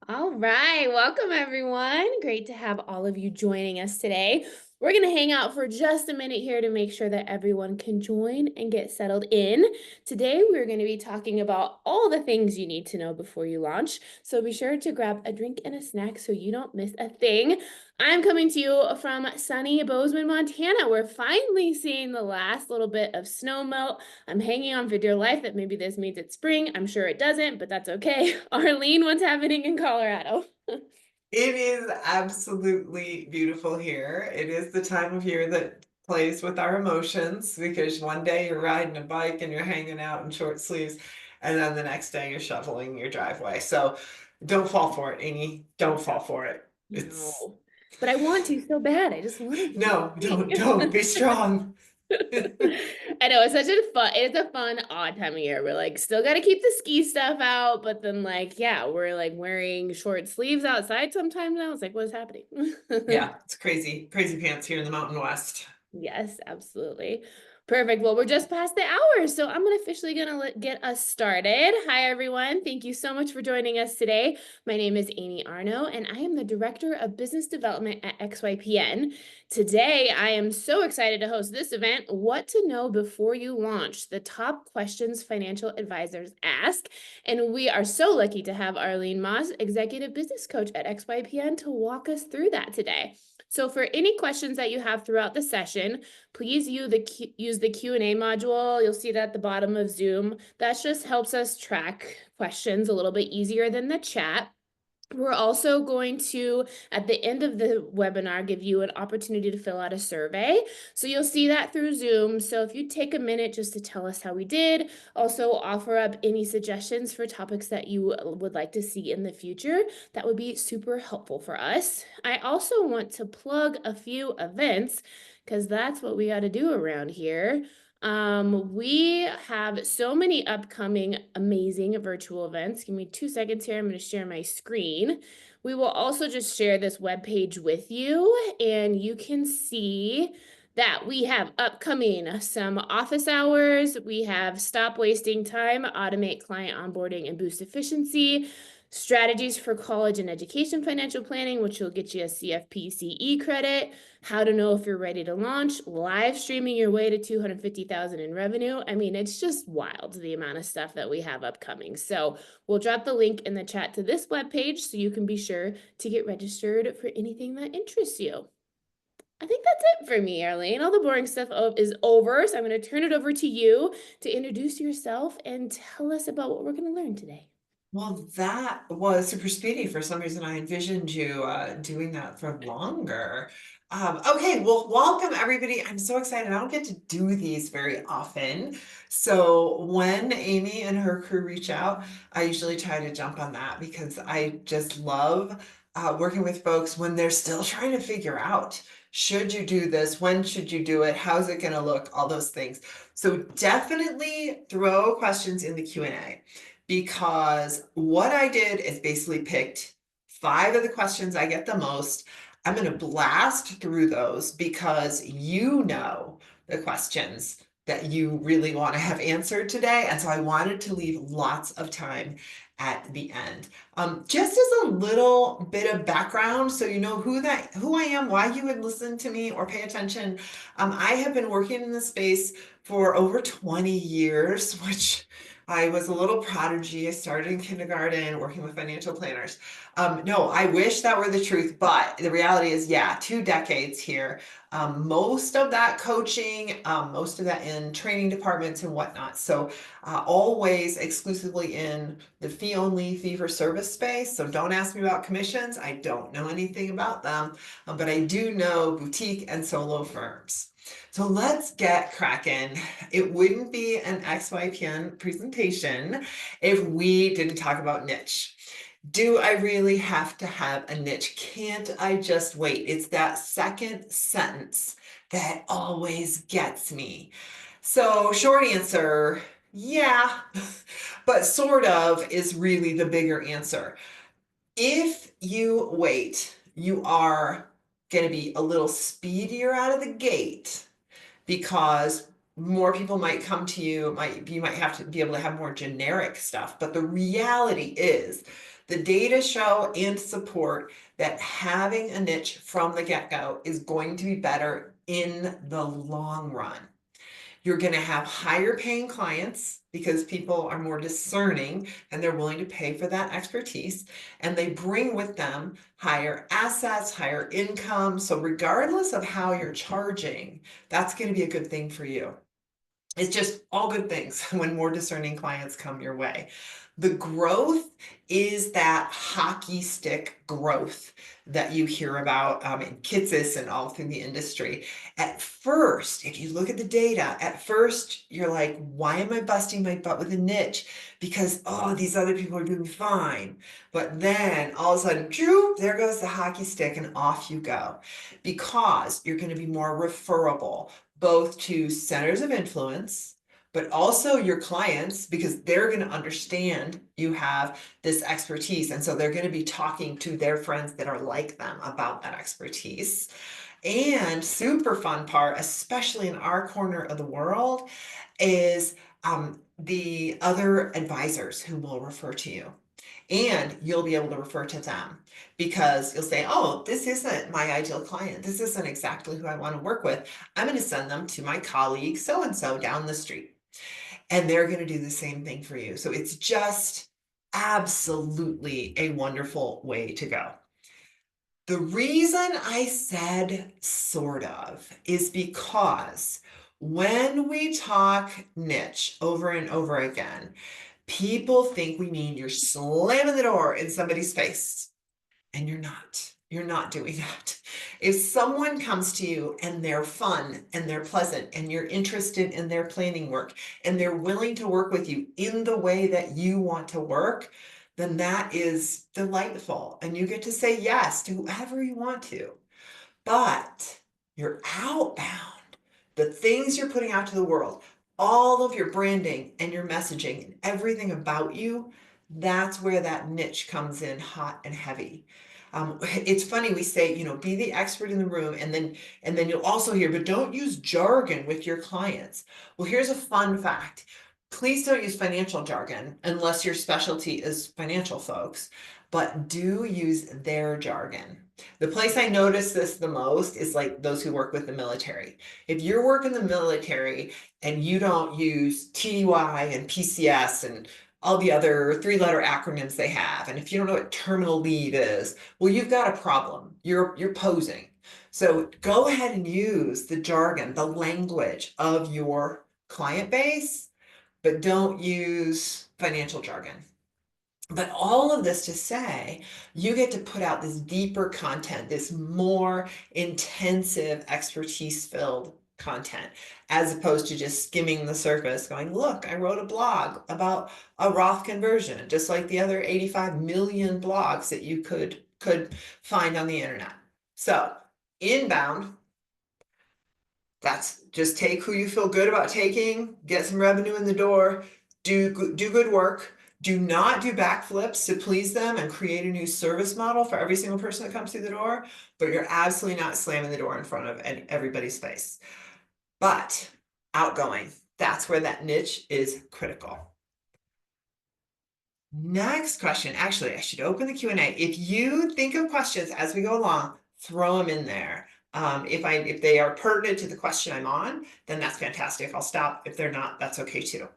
All right, welcome everyone. Great to have all of you joining us today. We're going to hang out for just a minute here to make sure that everyone can join and get settled in. Today, we're going to be talking about all the things you need to know before you launch. So be sure to grab a drink and a snack so you don't miss a thing. I'm coming to you from sunny Bozeman, Montana. We're finally seeing the last little bit of snow melt. I'm hanging on for dear life that maybe this means it's spring. I'm sure it doesn't, but that's okay. Arlene, what's happening in Colorado? It is absolutely beautiful here. It is the time of year that plays with our emotions because one day you're riding a bike and you're hanging out in short sleeves, and then the next day you're shoveling your driveway. So don't fall for it, Amy. Don't fall for it. It's No, but I want to so bad. I just want to do no, don't the be strong. thing. I know it's a fun, odd time of year. We're like, still got to keep the ski stuff out, but then yeah, we're like wearing short sleeves outside sometimes now. It's like, what is happening? Yeah, it's crazy, crazy pants here in the Mountain West. Yes, absolutely. Perfect. Well, we're just past the hour, so I'm gonna get us started. Hi, everyone. Thank you so much for joining us today. My name is Amy Arno, and I am the Director of Business Development at XYPN. Today, I am so excited to host this event, What to Know Before You Launch, the top questions financial advisors ask. And we are so lucky to have Arlene Moss, Executive Business Coach at XYPN, to walk us through that today. So for any questions that you have throughout the session, please use the Q&A module. You'll see that at the bottom of Zoom. That just helps us track questions a little bit easier than the chat. We're also going to, at the end of the webinar, give you an opportunity to fill out a survey. So you'll see that through Zoom. So if you take a minute just to tell us how we did, also offer up any suggestions for topics that you would like to see in the future, that would be super helpful for us. I also want to plug a few events because that's what we got to do around here. We have so many upcoming amazing virtual events. Give me 2 seconds here. I'm going to share my screen. We will also just share this webpage with you, and you can see that we have upcoming some office hours. We have stop wasting time, automate client onboarding, and boost efficiency. Strategies for college and education financial planning, which will get you a CFP credit. How to know if you're ready to launch, live streaming your way to 250,000 in revenue. I mean, it's just wild the amount of stuff that we have upcoming. So we'll drop the link in the chat to this webpage so you can be sure to get registered for anything that interests you. I think that's it for me, Arlene. All the boring stuff is over. So I'm going to turn it over to you to introduce yourself and tell us about what we're going to learn today. Well, that was super speedy. For some reason, I envisioned you doing that for longer. Okay, well, welcome everybody. I'm so excited. I don't get to do these very often. So when Amy and her crew reach out, I usually try to jump on that because I just love working with folks when they're still trying to figure out, should you do this? When should you do it? How's it going to look? All those things. So definitely throw questions in the Q&A, because what I did is basically picked 5 of the questions I get the most. I'm going to blast through those because you know the questions that you really want to have answered today. And so I wanted to leave lots of time at the end. Just as a little bit of background, so you know who I am, why you would listen to me or pay attention. I have been working in this space for over 20 years, which I was a little prodigy. I started in kindergarten working with financial planners. No, I wish that were the truth, but the reality is, yeah, 2 decades here. Most of that coaching, most of that in training departments and whatnot. So always exclusively in the fee only, fee for service space. So don't ask me about commissions. I don't know anything about them, but I do know boutique and solo firms. So let's get cracking. It wouldn't be an XYPN presentation if we didn't talk about niche. Do I really have to have a niche? Can't I just wait? It's that second sentence that always gets me. So, short answer, yeah, but sort of is really the bigger answer. If you wait, you are going to be a little speedier out of the gate because more people might come to you, you might have to be able to have more generic stuff. But the reality is the data show and support that having a niche from the get-go is going to be better in the long run. You're going to have higher paying clients because people are more discerning and they're willing to pay for that expertise. And they bring with them higher assets, higher income. So, regardless of how you're charging, that's going to be a good thing for you. It's just all good things when more discerning clients come your way. The growth is that hockey stick growth that you hear about in Kitsis and all through the industry. At first, if you look at the data, at first you're like, why am I busting my butt with a niche? Because, oh, these other people are doing fine. But then all of a sudden, there goes the hockey stick and off you go. Because you're going to be more referable, both to centers of influence, but also your clients, because they're going to understand you have this expertise. And so they're going to be talking to their friends that are like them about that expertise. And super fun part, especially in our corner of the world, is the other advisors who will refer to you. And you'll be able to refer to them because you'll say, oh, this isn't my ideal client. This isn't exactly who I want to work with. I'm going to send them to my colleague so-and-so down the street. And they're going to do the same thing for you. So it's just absolutely a wonderful way to go. The reason I said sort of is because when we talk niche over and over again, people think we mean you're slamming the door in somebody's face, and you're not. You're not doing that. If someone comes to you and they're fun and they're pleasant and you're interested in their planning work and they're willing to work with you in the way that you want to work, then that is delightful. And you get to say yes to whoever you want to. But you're outbound. The things you're putting out to the world, all of your branding and your messaging and everything about you, that's where that niche comes in hot and heavy. It's funny, we say, be the expert in the room, and then you'll also hear, but don't use jargon with your clients. Well, here's a fun fact. Please don't use financial jargon unless your specialty is financial folks, but do use their jargon. The place I notice this the most is like those who work with the military. If you're working the military and you don't use TDY and PCS and all the other 3-letter acronyms they have, and if you don't know what terminal lead is, well, you've got a problem. You're posing. So go ahead and use the jargon, the language of your client base, but don't use financial jargon. But all of this to say, you get to put out this deeper content, this more intensive, expertise-filled content, as opposed to just skimming the surface, going, look, I wrote a blog about a Roth conversion, just like the other 85 million blogs that you could find on the internet. So inbound, that's just take who you feel good about taking, get some revenue in the door, do good work. Do not do backflips to please them and create a new service model for every single person that comes through the door, but you're absolutely not slamming the door in front of everybody's face. But outgoing, that's where that niche is critical. Next question. Actually, I should open the Q&A. If you think of questions as we go along, throw them in there. If they are pertinent to the question I'm on, then that's fantastic. I'll stop. If they're not, that's okay too.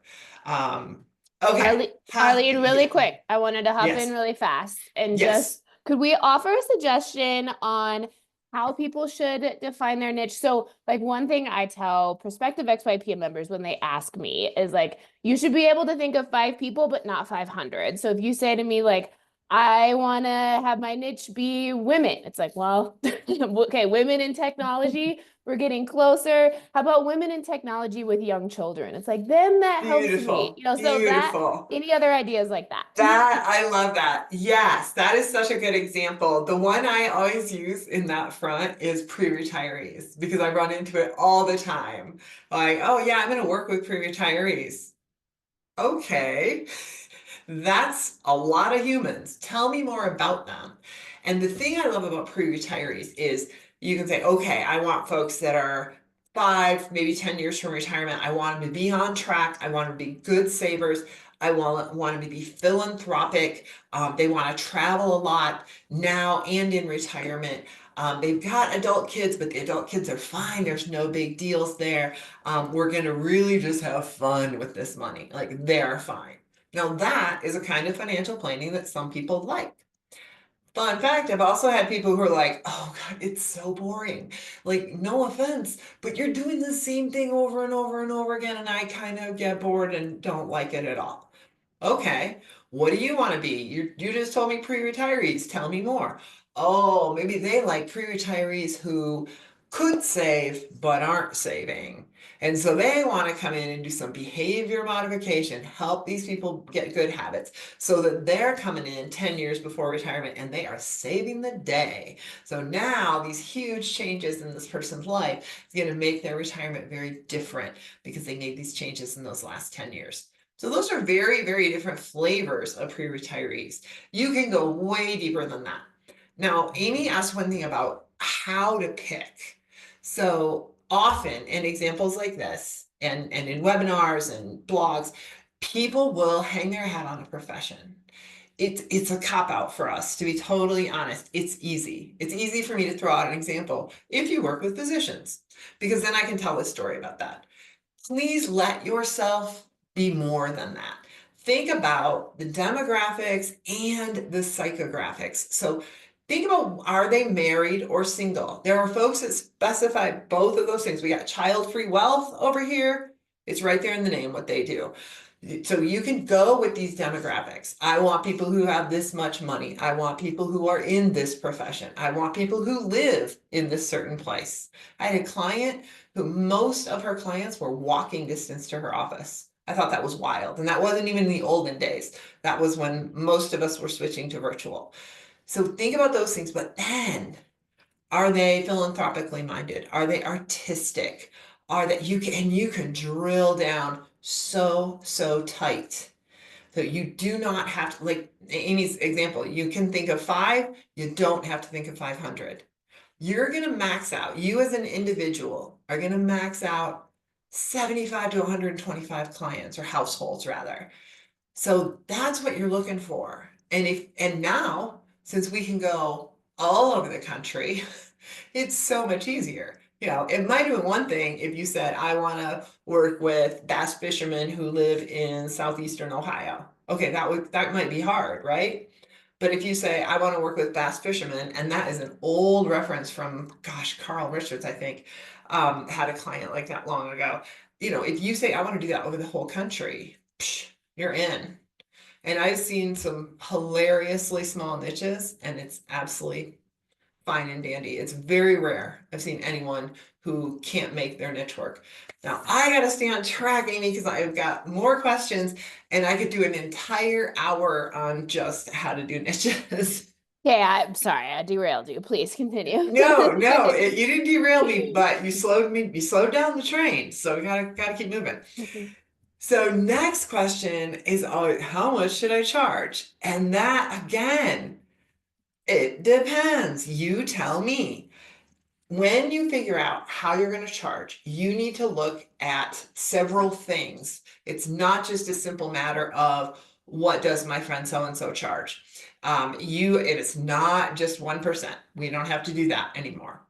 Okay. Arlene, really quick, I wanted to hop in Yes. really fast and Yes. just, could we offer a suggestion on how people should define their niche? So like one thing I tell prospective XYPN members when they ask me is like, you should be able to think of 5 people, but not 500. So if you say to me like, I want to have my niche be women, it's like, well, okay, women in technology, we're getting closer. How about women in technology with young children? It's like, then that helps me, Beautiful. so that, Beautiful. any other ideas like that? I love that. Yes, that is such a good example. The one I always use in that front is pre-retirees because I run into it all the time. Like, oh yeah, I'm going to work with pre-retirees. Okay, that's a lot of humans. Tell me more about them. And the thing I love about pre-retirees is you can say, okay, I want folks that are 5, maybe 10 years from retirement. I want them to be on track. I want them to be good savers. I want them to be philanthropic. They want to travel a lot now and in retirement. They've got adult kids, but the adult kids are fine. There's no big deals there. We're going to really just have fun with this money. Like they're fine. Now, that is a kind of financial planning that some people like. Fun fact, I've also had people who are like, oh God, it's so boring. Like, no offense, but you're doing the same thing over and over and over again, and I kind of get bored and don't like it at all. Okay, what do you want to be? You just told me pre-retirees. Tell me more. Oh, maybe they like pre-retirees who could save but aren't saving. And so they want to come in and do some behavior modification, help these people get good habits so that they're coming in 10 years before retirement and they are saving the day. So now these huge changes in this person's life is going to make their retirement very different because they made these changes in those last 10 years. So those are very, very different flavors of pre-retirees. You can go way deeper than that. Now, Amy asked one thing about how to pick. So often in examples like this, and in webinars and blogs, people will hang their hat on a profession. It's a cop out for us, to be totally honest. It's easy. It's easy for me to throw out an example if you work with physicians, because then I can tell a story about that. Please let yourself be more than that. Think about the demographics and the psychographics. So think about, are they married or single? There are folks that specify both of those things. We got child-free wealth over here. It's right there in the name what they do. So you can go with these demographics. I want people who have this much money. I want people who are in this profession. I want people who live in this certain place. I had a client who most of her clients were walking distance to her office. I thought that was wild. And that wasn't even in the olden days. That was when most of us were switching to virtual. So think about those things. But then, are they philanthropically minded? Are they artistic? Are that you can drill down so tight. So you do not have to, like Amy's example, you can think of 5, you don't have to think of 500. You're going to max out, you as an individual are going to max out 75 to 125 clients or households rather. So that's what you're looking for. And now, since we can go all over the country, it's so much easier. You know, it might have been one thing if you said, I want to work with bass fishermen who live in southeastern Ohio. Okay, that might be hard, right? But if you say, I want to work with bass fishermen, and that is an old reference from, gosh, Carl Richards, I think, had a client like that long ago. You know, if you say, I want to do that over the whole country, psh, you're in. And I've seen some hilariously small niches, and it's absolutely fine and dandy. It's very rare I've seen anyone who can't make their niche work. Now I gotta stay on track, Amy, because I've got more questions and I could do an entire hour on just how to do niches. Okay, I'm sorry, I derailed you. Please continue. No, you didn't derail me, but you slowed down the train. So we gotta keep moving. Mhm. So next question is, oh, how much should I charge? And that again, it depends. You tell me. When you figure out how you're going to charge, you need to look at several things. It's not just a simple matter of what does my friend so-and-so charge. It's not just 1%. We don't have to do that anymore.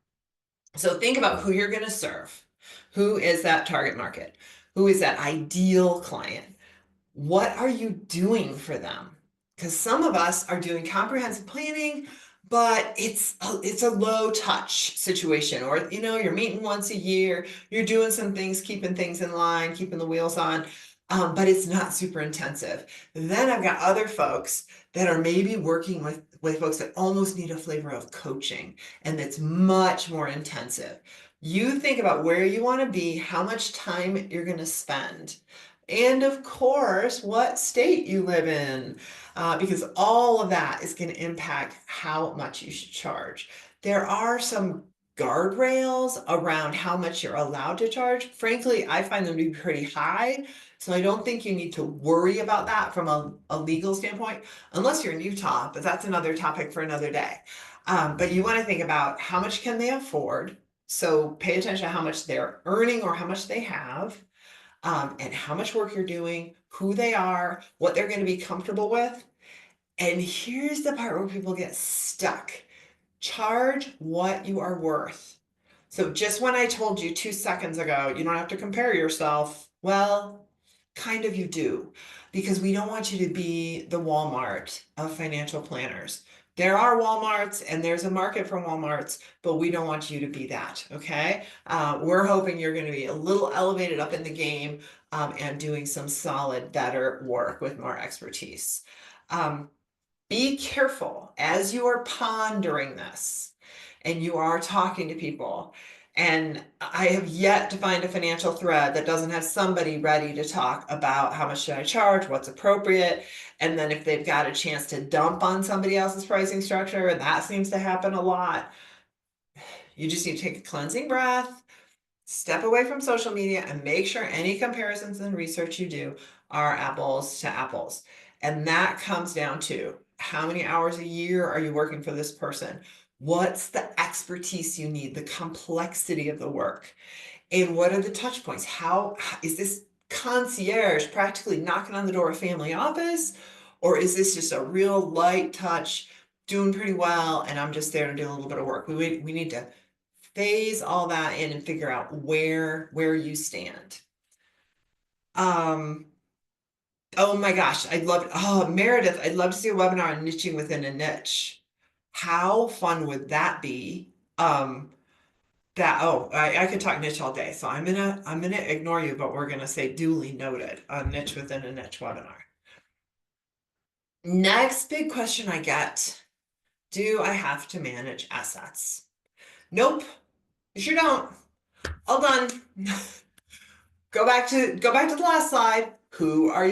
So think about who you're going to serve. Who is that target market? Who is that ideal client? What are you doing for them? Because some of us are doing comprehensive planning, but it's a low touch situation, or you're meeting once a year, you're doing some things, keeping things in line, keeping the wheels on, but it's not super intensive. Then I've got other folks that are maybe working with folks that almost need a flavor of coaching, and that's much more intensive. You think about where you want to be, how much time you're going to spend. And of course, what state you live in, because all of that is going to impact how much you should charge. There are some guardrails around how much you're allowed to charge. Frankly, I find them to be pretty high. So I don't think you need to worry about that from a legal standpoint, unless you're in Utah, but that's another topic for another day. But you want to think about how much can they afford? So pay attention to how much they're earning or how much they have, and how much work you're doing, who they are, what they're going to be comfortable with. And here's the part where people get stuck. Charge what you are worth. So just when I told you 2 seconds ago, you don't have to compare yourself. Well, kind of you do, because we don't want you to be the Walmart of financial planners. There are Walmarts and there's a market for Walmarts, but we don't want you to be that, okay? We're hoping you're going to be a little elevated up in the game, and doing some solid, better work with more expertise. Be careful as you are pondering this and you are talking to people. And I have yet to find a financial thread that doesn't have somebody ready to talk about how much should I charge, what's appropriate, and then if they've got a chance to dump on somebody else's pricing structure, and that seems to happen a lot, you just need to take a cleansing breath, step away from social media, and make sure any comparisons and research you do are apples to apples. And that comes down to how many hours a year are you working for this person? What's the expertise you need, the complexity of the work? And what are the touch points? How is this concierge practically knocking on the door of family office? Or is this just a real light touch, doing pretty well, and I'm just there to do a little bit of work? We need to phase all that in and figure out where you stand. Oh my gosh, I'd love it. Oh, Meredith, I'd love to see a webinar on niching within a niche. How fun would that be? I could talk niche all day, so I'm gonna ignore you, but we're gonna say duly noted on niche within a niche webinar. Next big question I get, do I have to manage assets? Nope, you sure don't. All done. Go back to the last slide. Who are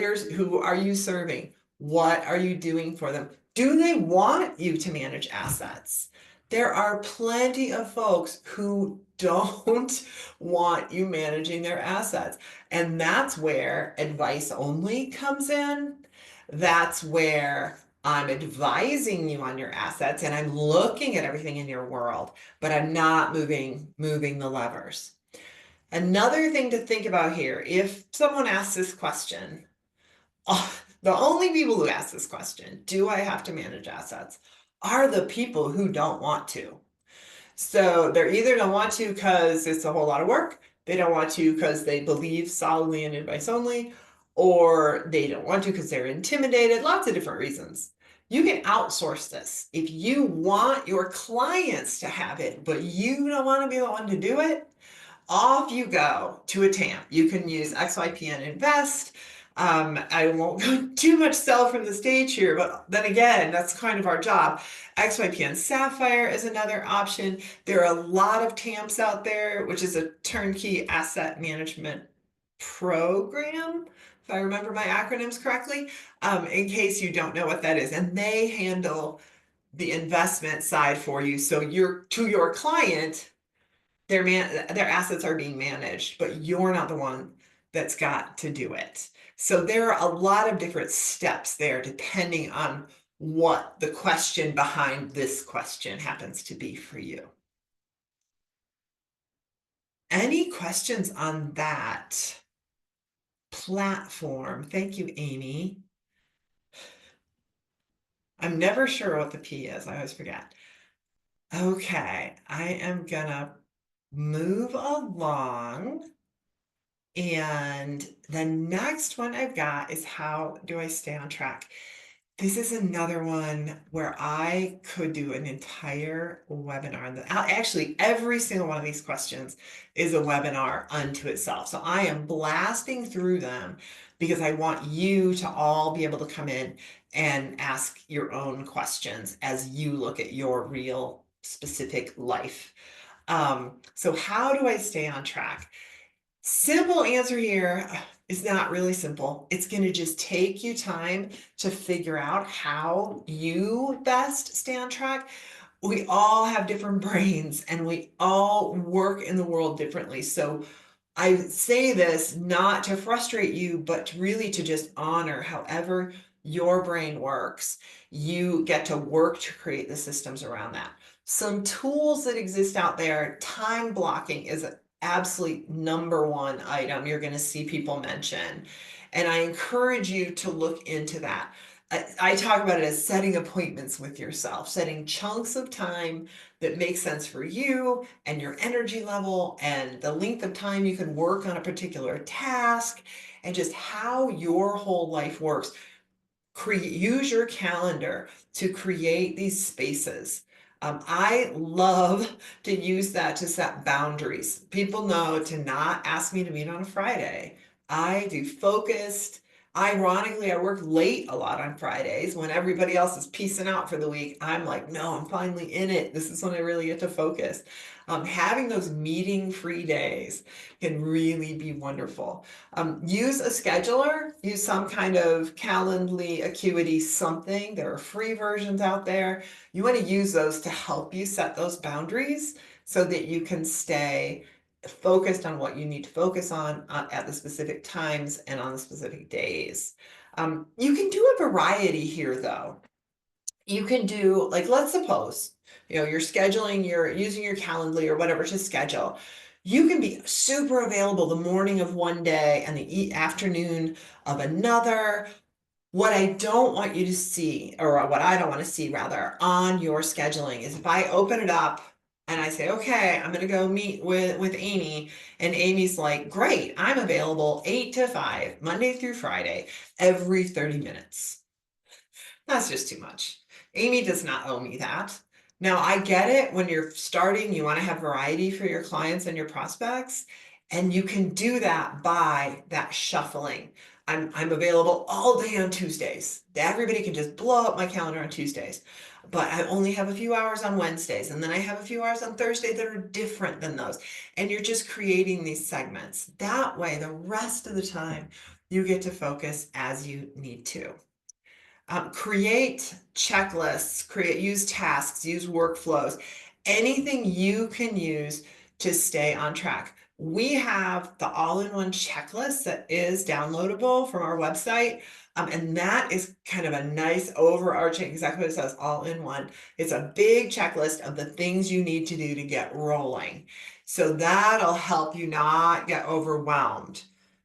you serving? What are you doing for them? Do they want you to manage assets? There are plenty of folks who don't want you managing their assets. And that's where advice only comes in. That's where I'm advising you on your assets and I'm looking at everything in your world, but I'm not moving the levers. Another thing to think about here, if someone asks this question, the only people who ask this question, do I have to manage assets, are the people who don't want to. So they're either don't want to because it's a whole lot of work, they don't want to because they believe solidly in advice only, or they don't want to because they're intimidated, lots of different reasons. You can outsource this. If you want your clients to have it, but you don't want to be the one to do it, off you go to a TAMP. You can use XYPN Invest. I won't go too much sell from the stage here, but then again, that's kind of our job. XYPN Sapphire is another option. There are a lot of TAMPs out there, which is a turnkey asset management program, if I remember my acronyms correctly, in case you don't know what that is. And they handle the investment side for you. So to your client, their assets are being managed, but you're not the one that's got to do it. So there are a lot of different steps there depending on what the question behind this question happens to be for you. Any questions on that platform? Thank you, Amy. I'm never sure what the P is. I always forget. Okay, I am gonna move along. And the next one I've got is how do I stay on track? This is another one where I could do an entire webinar on that. Actually, every single one of these questions is a webinar unto itself. So I am blasting through them because I want you to all be able to come in and ask your own questions as you look at your real specific life. So how do I stay on track? Simple answer here is not really simple. It's going to just take you time to figure out how you best stay on track. We all have different brains and we all work in the world differently. So I say this not to frustrate you, but really to just honor however your brain works, you get to work to create the systems around that. Some tools that exist out there, time blocking is an absolute number one item you're going to see people mention. And I encourage you to look into that. I talk about it as setting appointments with yourself, setting chunks of time that make sense for you and your energy level and the length of time you can work on a particular task and just how your whole life works. Use your calendar to create these spaces. I love to use that to set boundaries. People know to not ask me to meet on a Friday. I do focused. Ironically, I work late a lot on Fridays when everybody else is peacing out for the week. I'm like, no, I'm finally in it. This is when I really get to focus. Having those meeting-free days can really be wonderful. Use a scheduler, use some kind of Calendly, Acuity, something. There are free versions out there. You want to use those to help you set those boundaries so that you can stay focused on what you need to focus on at the specific times and on the specific days. You can do a variety here though. You can do, like, let's suppose, you're scheduling, you're using your Calendly or whatever to schedule. You can be super available the morning of one day and the afternoon of another. What I don't want you to see, or what I don't want to see rather, on your scheduling is if I open it up and I say, okay, I'm going to go meet with Amy, and Amy's like, great, I'm available 8 to 5, Monday through Friday, every 30 minutes. That's just too much. Amy does not owe me that. Now, I get it. When you're starting, you want to have variety for your clients and your prospects, and you can do that by that shuffling. I'm available all day on Tuesdays. Everybody can just blow up my calendar on Tuesdays, but I only have a few hours on Wednesdays, and then I have a few hours on Thursday that are different than those. And you're just creating these segments. That way, the rest of the time, you get to focus as you need to. Create checklists, use tasks, use workflows, anything you can use to stay on track. We have the all-in-one checklist that is downloadable from our website. And that is kind of a nice overarching, exactly what it says, all in one. It's a big checklist of the things you need to do to get rolling. So that'll help you not get overwhelmed.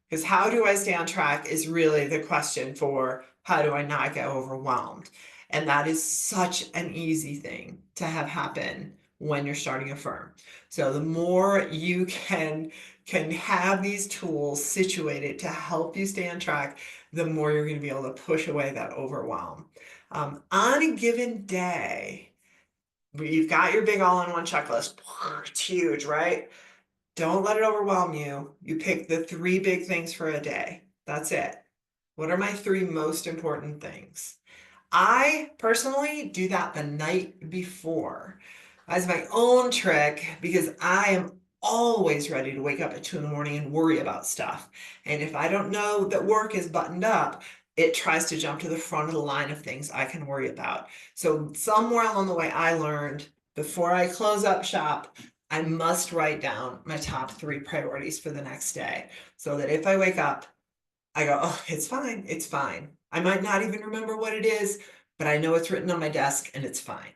Because how do I stay on track is really the question for how do I not get overwhelmed? And that is such an easy thing to have happen when you're starting a firm. So the more you can have these tools situated to help you stay on track, the more you're going to be able to push away that overwhelm. On a given day, you've got your big all-in-one checklist. It's huge, right? Don't let it overwhelm you. You pick the 3 big things for a day. That's it. What are my 3 most important things? I personally do that the night before as my own trick because I am always ready to wake up at 2 in the morning and worry about stuff. And if I don't know that work is buttoned up, it tries to jump to the front of the line of things I can worry about. So somewhere along the way, I learned before I close up shop, I must write down my top 3 priorities for the next day so that if I wake up, I go, oh, it's fine. It's fine. I might not even remember what it is, but I know it's written on my desk and it's fine.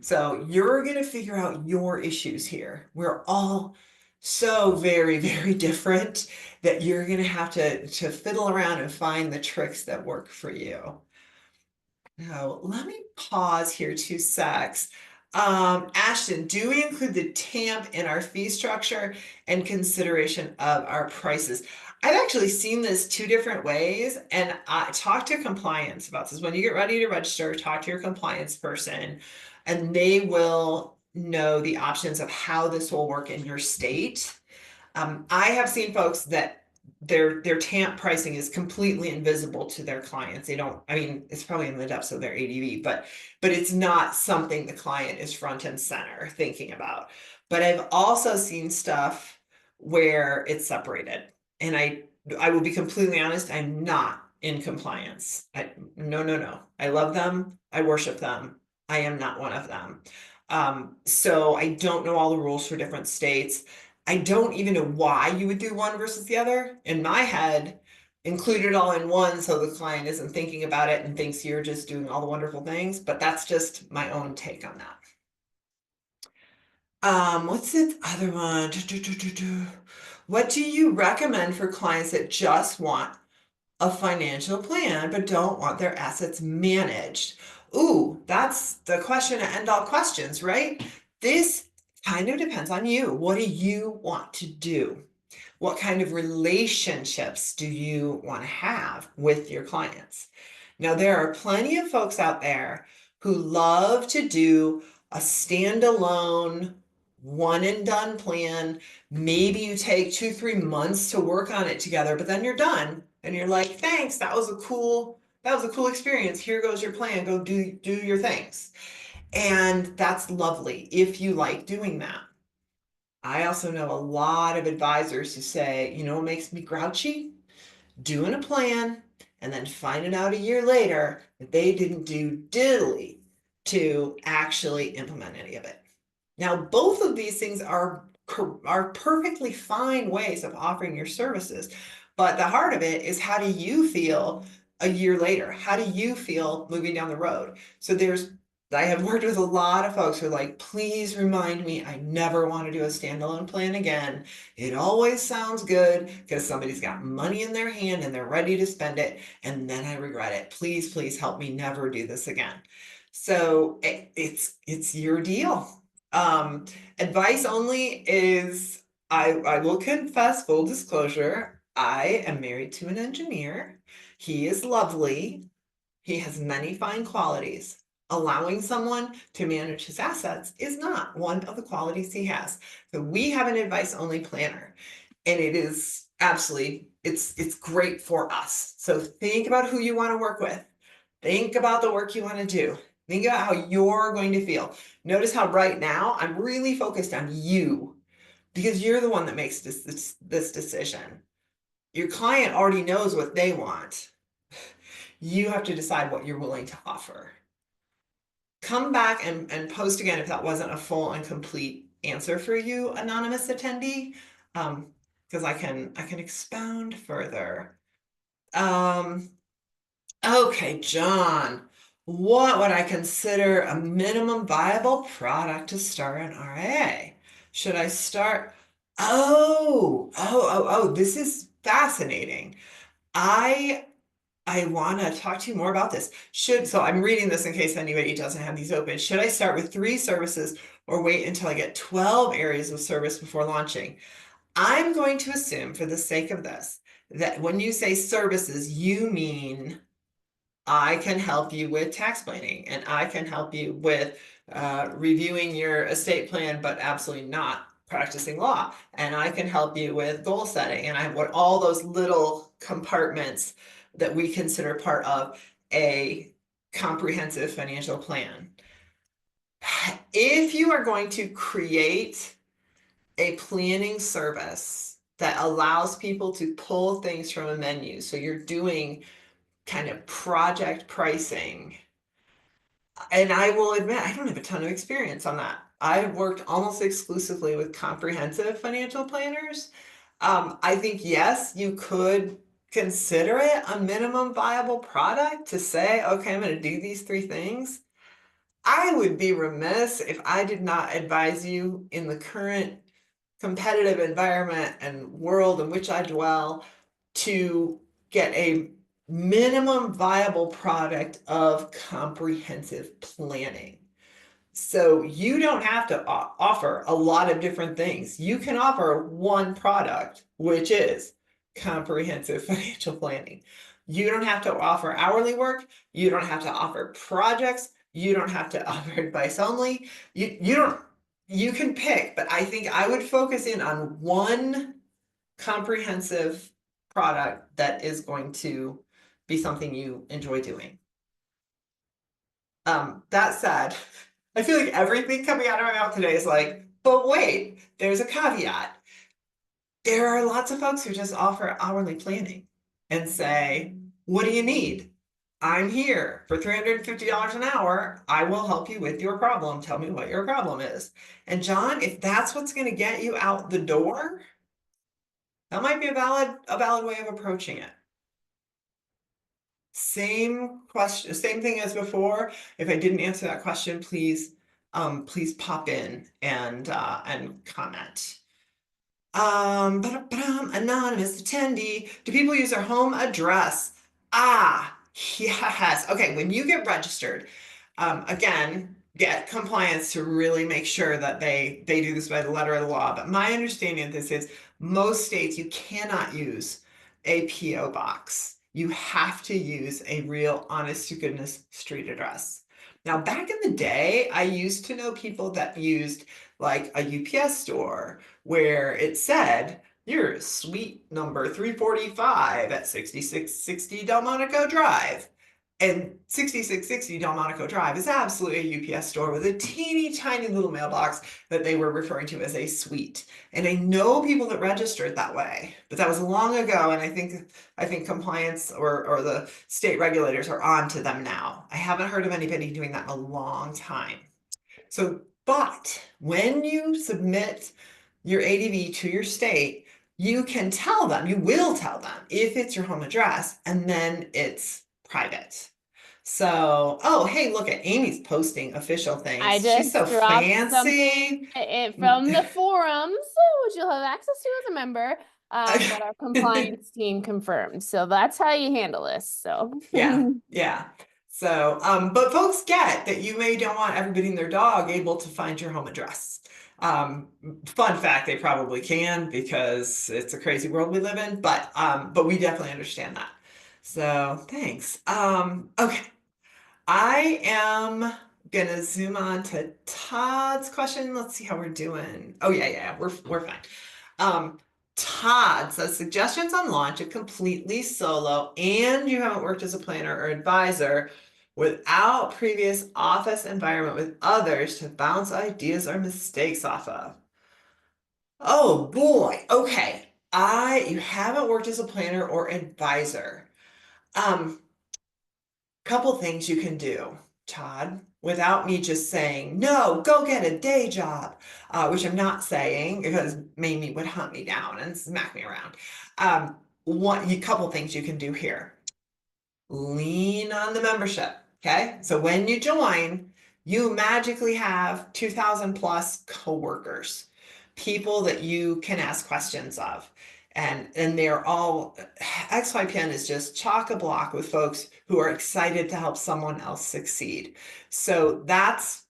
So you're going to figure out your issues here. We're all so very, very different that you're going to have to fiddle around and find the tricks that work for you. Now, let me pause here 2 secs. Ashton, do we include the TAMP in our fee structure and consideration of our prices? I've actually seen this 2 different ways, and talk to compliance about this. When you get ready to register, talk to your compliance person, and they will know the options of how this will work in your state. I have seen folks that their TAMP pricing is completely invisible to their clients. They don't, I mean, it's probably in the depths of their ADV, but it's not something the client is front and center thinking about. But I've also seen stuff where it's separated. And I will be completely honest, I'm not in compliance. No. I love them. I worship them. I am not one of them. So I don't know all the rules for different states. I don't even know why you would do one versus the other. In my head, include it all in one so the client isn't thinking about it and thinks you're just doing all the wonderful things, but that's just my own take on that. What's the other one? What do you recommend for clients that just want a financial plan but don't want their assets managed? Ooh, that's the question to end all questions, right? This kind of depends on you. What do you want to do? What kind of relationships do you want to have with your clients? Now, there are plenty of folks out there who love to do a standalone, one and done plan. Maybe you take 2, 3 months to work on it together, but then you're done and you're like, thanks, that was a cool experience. Here goes your plan. Go do your things. And that's lovely if you like doing that. I also know a lot of advisors who say, you know what makes me grouchy? Doing a plan and then finding out a year later that they didn't do diddly to actually implement any of it. Now, both of these things are perfectly fine ways of offering your services, but the heart of it is, how do you feel a year later? How do you feel moving down the road? So I have worked with a lot of folks who are like, please remind me, I never want to do a standalone plan again. It always sounds good because somebody's got money in their hand and they're ready to spend it, and then I regret it. Please, please help me never do this again. So it's your deal. Advice only is, I will confess, full disclosure, I am married to an engineer. He is lovely. He has many fine qualities. Allowing someone to manage his assets is not one of the qualities he has. So we have an advice only planner, and it is absolutely, it's great for us. So think about who you want to work with. Think about the work you want to do. Think about how you're going to feel. Notice how right now I'm really focused on you, because you're the one that makes this decision. Your client already knows what they want. You have to decide what you're willing to offer. Come back and post again if that wasn't a full and complete answer for you, anonymous attendee, because I can expound further. Okay, John, what would I consider a minimum viable product to start an RIA? Should I start? Oh, this is fascinating. I I want to talk to you more about this. So I'm reading this in case anybody doesn't have these open. Should I start with 3 services or wait until I get 12 areas of service before launching? I'm going to assume, for the sake of this, that when you say services, you mean I can help you with tax planning, and I can help you with reviewing your estate plan, but absolutely not practicing law. And I can help you with goal setting. And I have what all those little compartments that we consider part of a comprehensive financial plan. If you are going to create a planning service that allows people to pull things from a menu, so you're doing kind of project pricing. And I will admit, I don't have a ton of experience on that. I've worked almost exclusively with comprehensive financial planners. I think, yes, you could consider it a minimum viable product to say, okay, I'm going to do these 3 things. I would be remiss if I did not advise you, in the current competitive environment and world in which I dwell, to get a minimum viable product of comprehensive planning. So you don't have to offer a lot of different things. You can offer one product, which is comprehensive financial planning. You don't have to offer hourly work. You don't have to offer projects. You don't have to offer advice only. You can pick, but I think I would focus in on one comprehensive product that is going to be something you enjoy doing. That said, I feel like everything coming out of my mouth today is like, but wait, there's a caveat. There are lots of folks who just offer hourly planning and say, what do you need? I'm here for $350 an hour. I will help you with your problem. Tell me what your problem is. And John, if that's what's going to get you out the door, that might be a valid way of approaching it. Same question, same thing as before. If I didn't answer that question, please pop in and comment. Anonymous attendee. Do people use their home address? Ah, yes. Okay, when you get registered, again, get compliance to really make sure that they do this by the letter of the law. But my understanding of this is most states you cannot use a PO box. You have to use a real honest to goodness street address. Now, back in the day, I used to know people that used like a UPS store where it said, you're suite number 345 at 6660 Delmonico Drive. And 6660 Delmonico Drive is absolutely a UPS store with a teeny tiny little mailbox that they were referring to as a suite. And I know people that registered that way, but that was long ago. And I think compliance or the state regulators are on to them now. I haven't heard of anybody doing that in a long time. So, but when you submit your ADV to your state, you can tell them, you will tell them if it's your home address, and then it's private. So, oh, hey, look at Amy's posting official I things. She's so just dropped something fancy. from the forums, which you'll have access to as a member, that our compliance team confirmed. So that's how you handle this. So Yeah, yeah. So, but folks get that you may don't want everybody and their dog able to find your home address. Um, Fun fact, they probably can because it's a crazy world we live in, but we definitely understand that. So thanks. Okay. I am gonna zoom on to Todd's question. Let's see how we're doing. Oh yeah, we're fine. Um, Todd says suggestions on launch a completely solo and you haven't worked as a planner or advisor without previous office environment with others to bounce ideas or mistakes off of. Oh boy. Okay. You haven't worked as a planner or advisor. Um, Couple things you can do, Todd, without me just saying, no, go get a day job, which I'm not saying because Mamie would hunt me down and smack me around. Couple things you can do here. Lean on the membership. Okay. So when you join, you magically have 2,000 plus coworkers, people that you can ask questions of. And they're all, XYPN is just chock a block with folks who are excited to help someone else succeed. So that's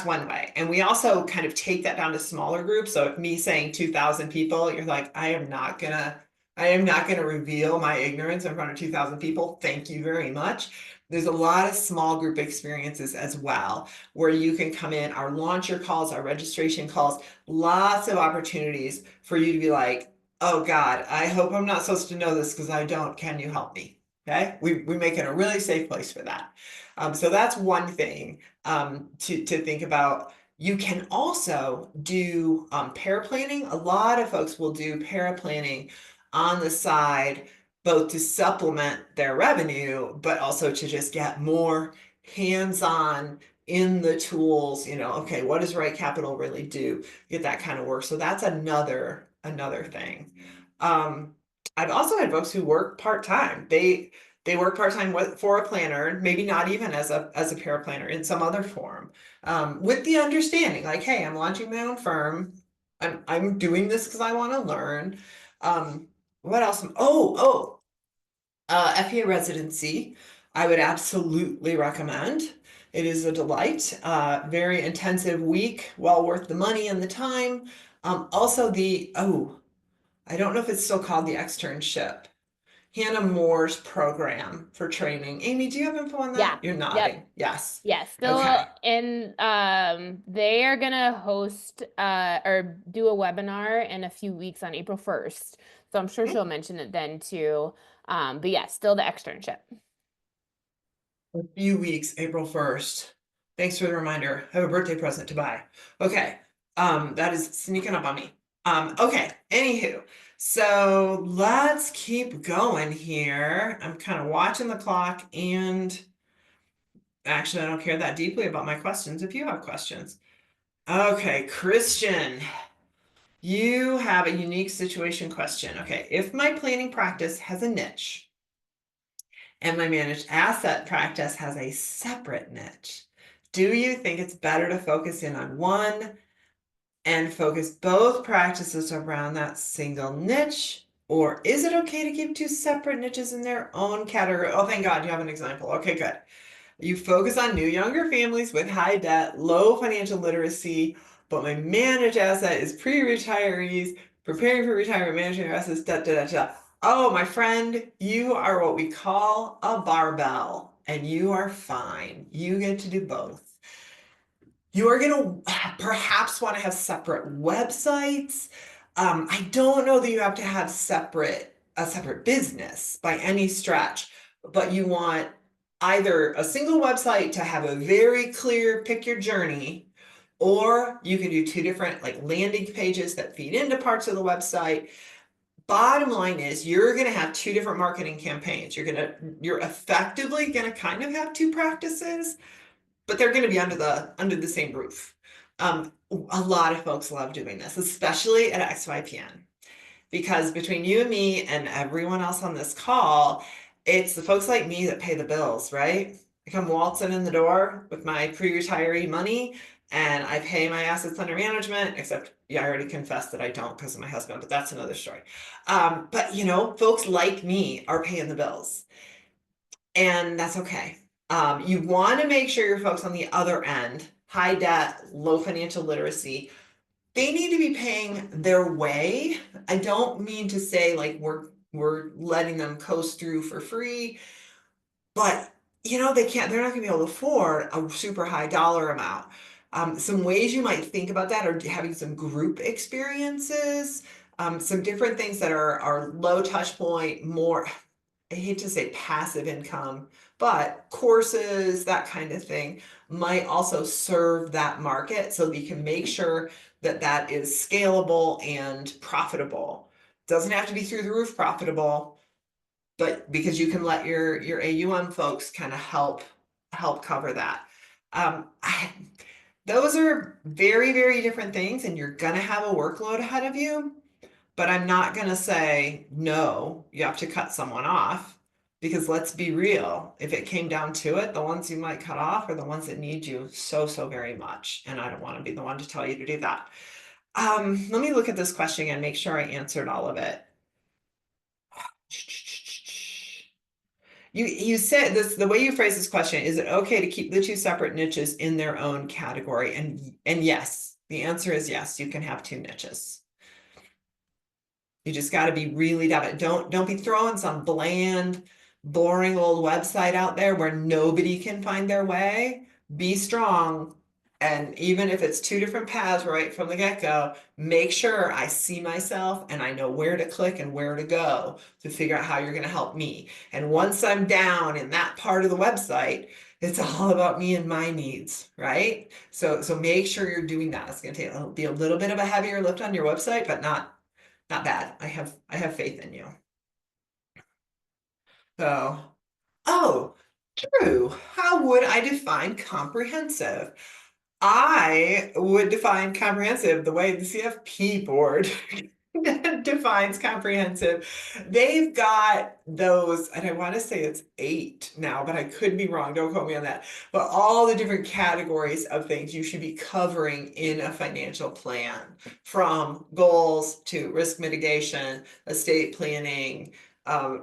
one way. And we also kind of take that down to smaller groups. So if me saying 2,000 people, you're like, I am not gonna reveal my ignorance in front of 2,000 people. Thank you very much. There's a lot of small group experiences as well, where you can come in, our launcher calls, our registration calls, lots of opportunities for you to be like, oh God, I hope I'm not supposed to know this because I don't. Can you help me? Okay, we make it a really safe place for that. So that's one thing to think about. You can also do paraplanning. A lot of folks will do paraplanning on the side, both to supplement their revenue, but also to just get more hands-on in the tools, okay, what does right capital really do? Get that kind of work. So that's another thing. I've also had folks who work part-time. They work part-time for a planner, maybe not even as a paraplanner in some other form, with the understanding like, hey, I'm launching my own firm. I'm doing this because I want to learn. What else? FEA residency, I would absolutely recommend. It is a delight. Very intensive week, well worth the money and the time. Also I don't know if it's still called the externship. Hannah Moore's program for training. Amy, do you have info on yeah, that? You're yep. nodding. Yes. Yeah, still Okay. in they are gonna host or do a webinar in a few weeks on April 1st. So I'm sure she'll mention it then too. But yeah, still the externship. A few weeks, April 1st. Thanks for the reminder. I have a birthday present to buy. Okay. That is sneaking up on me. Okay, anywho. So let's keep going here. I'm kind of watching the clock and actually I don't care that deeply about my questions if you have questions. Okay, Christian, you have a unique situation question. Okay, if my planning practice has a niche and my managed asset practice has a separate niche. Do you think it's better to focus in on one and focus both practices around that single niche? Or is it okay to keep two separate niches in their own category? Oh, thank God you have an example. Okay, good. You focus on new younger families with high debt, low financial literacy, but my managed asset is pre-retirees, preparing for retirement, managing their assets, da, da, da, da. Oh, my friend, you are what we call a barbell, and you are fine. You get to do both. You are going to perhaps want to have separate websites. I don't know that you have to have a separate business by any stretch, but you want either a single website to have a very clear pick your journey, or you can do two different like landing pages that feed into parts of the website. Bottom line is you're going to have two different marketing campaigns. You're effectively going to kind of have two practices, but they're going to be under the same roof. A lot of folks love doing this, especially at XYPN, because between you and me and everyone else on this call, it's the folks like me that pay the bills, right? I come waltzing in the door with my pre-retiree money and I pay my assets under management, except yeah, I already confessed that I don't because of my husband, but that's another story. But folks like me are paying the bills, and that's okay. You want to make sure your folks on the other end, high debt, low financial literacy, they need to be paying their way. I don't mean to say like we're letting them coast through for free, but they're not gonna be able to afford a super high dollar amount. Some ways you might think about that are having some group experiences, some different things that are low touch point, more, I hate to say passive income, but courses, that kind of thing might also serve that market so that you can make sure that that is scalable and profitable. Doesn't have to be through the roof profitable, but because you can let your AUM folks kind of help cover that. Those are very, very different things, and you're gonna have a workload ahead of you. But I'm not going to say, no, you have to cut someone off, because let's be real. If it came down to it, the ones you might cut off are the ones that need you so, so very much. And I don't want to be the one to tell you to do that. Let me look at this question and make sure I answered all of it. You said this, the way you phrase this question, is it okay to keep the two separate niches in their own category? And yes, the answer is yes, you can have two niches. You just got to be really definite. Don't be throwing some bland, boring old website out there where nobody can find their way. Be strong. And even if it's two different paths right from the get-go, make sure I see myself and I know where to click and where to go to figure out how you're going to help me. And once I'm down in that part of the website, it's all about me and my needs, right? So make sure you're doing that. It's going to be a little bit of a heavier lift on your website, but not bad. I have faith in you. So, oh, Drew, how would I define comprehensive? I would define comprehensive the way the CFP board defines comprehensive. They've got those, and I want to say it's 8 now, but I could be wrong. Don't quote me on that. But all the different categories of things you should be covering in a financial plan, from goals to risk mitigation, estate planning,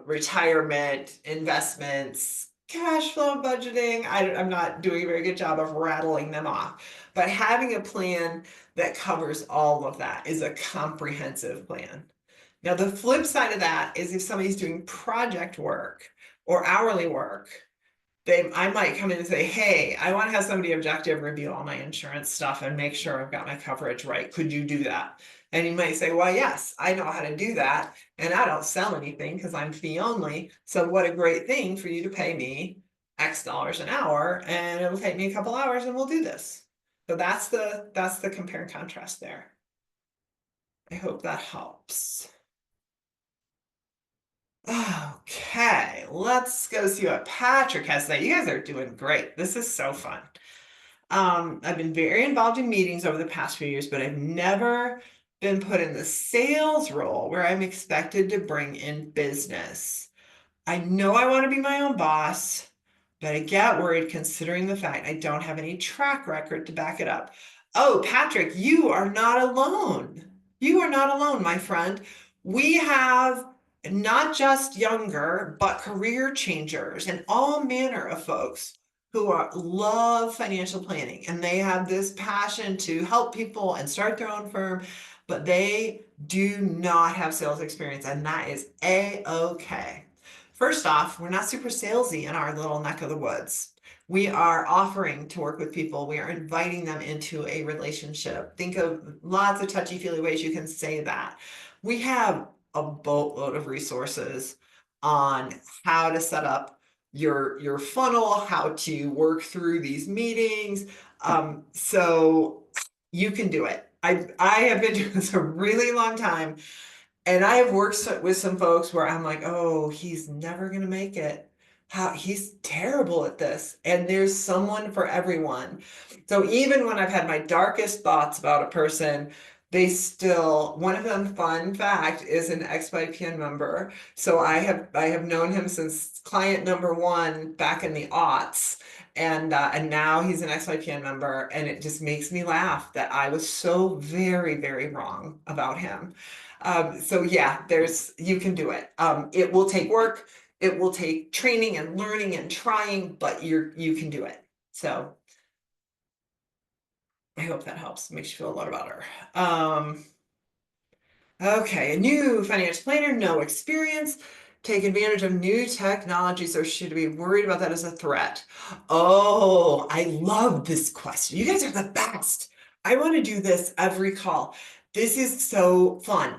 retirement, investments, cash flow budgeting. I'm not doing a very good job of rattling them off, but having a plan that covers all of that is a comprehensive plan. Now, the flip side of that is if somebody's doing project work or hourly work, I might come in and say, hey, I want to have somebody objective review all my insurance stuff and make sure I've got my coverage right. Could you do that? And you might say, well, yes, I know how to do that. And I don't sell anything because I'm fee only. So what a great thing for you to pay me X dollars an hour, and it'll take me a couple hours and we'll do this. So that's the compare and contrast there. I hope that helps. Okay, let's go see what Patrick has to say. You guys are doing great. This is so fun. I've been very involved in meetings over the past few years, but I've never been put in the sales role where I'm expected to bring in business. I know I want to be my own boss, but I get worried considering the fact I don't have any track record to back it up. Oh, Patrick, you are not alone. You are not alone, my friend. We have not just younger, but career changers and all manner of folks who love financial planning, and they have this passion to help people and start their own firm, but they do not have sales experience, and that is a-okay. First off, we're not super salesy in our little neck of the woods. We are offering to work with people. We are inviting them into a relationship. Think of lots of touchy-feely ways you can say that. We have a boatload of resources on how to set up your funnel, how to work through these meetings. So you can do it. I have been doing this a really long time. And I have worked with some folks where I'm like, oh, he's never gonna make it. He's terrible at this. And there's someone for everyone. So even when I've had my darkest thoughts about a person, they still, one of them, fun fact, is an XYPN member. So I have known him since client number one back in the aughts. And now he's an XYPN member, and it just makes me laugh that I was so very, very wrong about him. So yeah, you can do it. It will take work, it will take training and learning and trying, but you can do it. So I hope that helps. Makes you feel a lot better. Okay, a new financial planner, no experience, take advantage of new technologies, or should we be worried about that as a threat? Oh, I love this question. You guys are the best. I want to do this every call. This is so fun.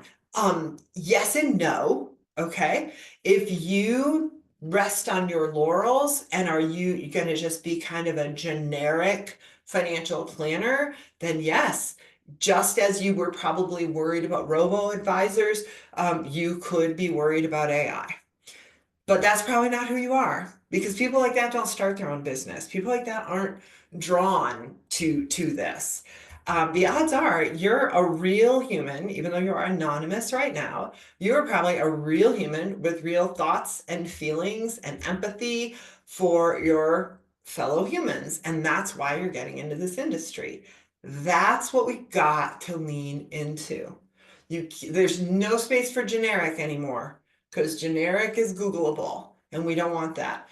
Yes and no, okay? If you rest on your laurels and are you going to just be kind of a generic financial planner, then yes, just as you were probably worried about robo-advisors, you could be worried about AI. But that's probably not who you are, because people like that don't start their own business. People like that aren't drawn to this. The odds are you're a real human, even though you're anonymous right now. You're probably a real human with real thoughts and feelings and empathy for your fellow humans. And that's why you're getting into this industry. That's what we got to lean into. There's no space for generic anymore, because generic is Googleable, and we don't want that.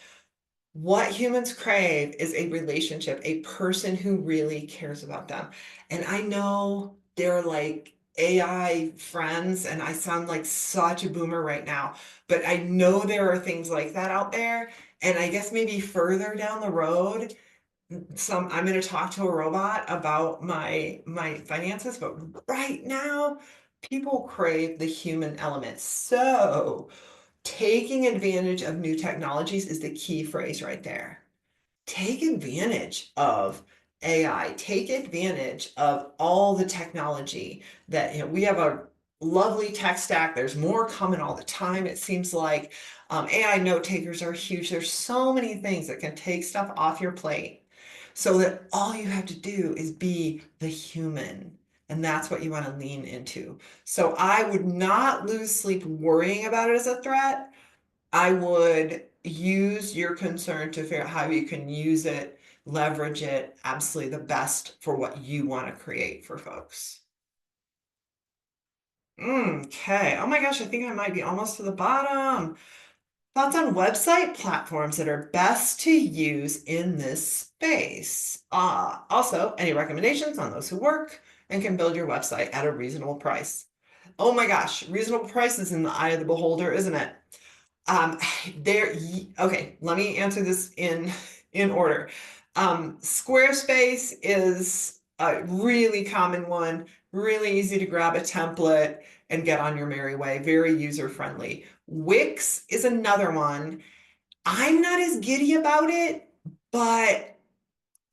What humans crave is a relationship, a person who really cares about them. And I know they're like AI friends, and I sound like such a boomer right now, but I know there are things like that out there. And I guess maybe further down the road, I'm going to talk to a robot about my finances, but right now people crave the human element. So taking advantage of new technologies is the key phrase right there. Take advantage of AI, take advantage of all the technology that, we have a lovely tech stack. There's more coming all the time, it seems like. AI note takers are huge. There's so many things that can take stuff off your plate, so that all you have to do is be the human. And that's what you want to lean into. So I would not lose sleep worrying about it as a threat. I would use your concern to figure out how you can use it, leverage it absolutely the best for what you want to create for folks. Okay. Oh my gosh, I think I might be almost to the bottom. Thoughts on website platforms that are best to use in this space. Also, any recommendations on those who work and can build your website at a reasonable price? Oh my gosh, reasonable price is in the eye of the beholder, isn't it? Um, okay, let me answer this in order. Squarespace is a really common one, really easy to grab a template and get on your merry way, very user-friendly. Wix is another one. I'm not as giddy about it, but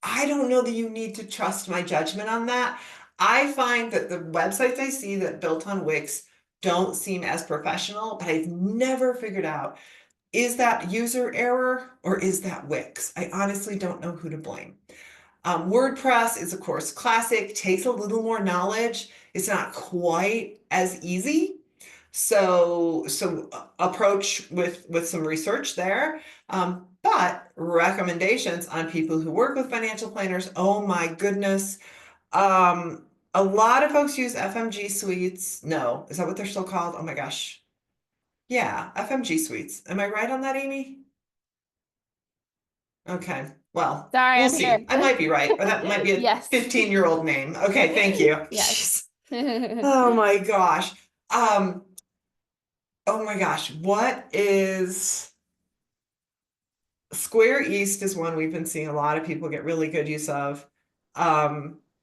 I don't know that you need to trust my judgment on that. I find that the websites I see that built on Wix don't seem as professional, but I've never figured out, is that user error or is that Wix? I honestly don't know who to blame. WordPress is, of course, classic, takes a little more knowledge. It's not quite as easy. So approach with some research there. But recommendations on people who work with financial planners, oh my goodness. A lot of folks use FMG suites. No, is that what they're still called? Oh my gosh. Yeah, FMG suites. Am I right on that, Amy? Okay, well, Sorry, we'll I'm here. see. I might be right, or that might be a Yes. 15-year-old name. Okay, thank you. Yes. Jeez. Oh my gosh. Um, oh my gosh, what is Square East is one we've been seeing a lot of people get really good use of.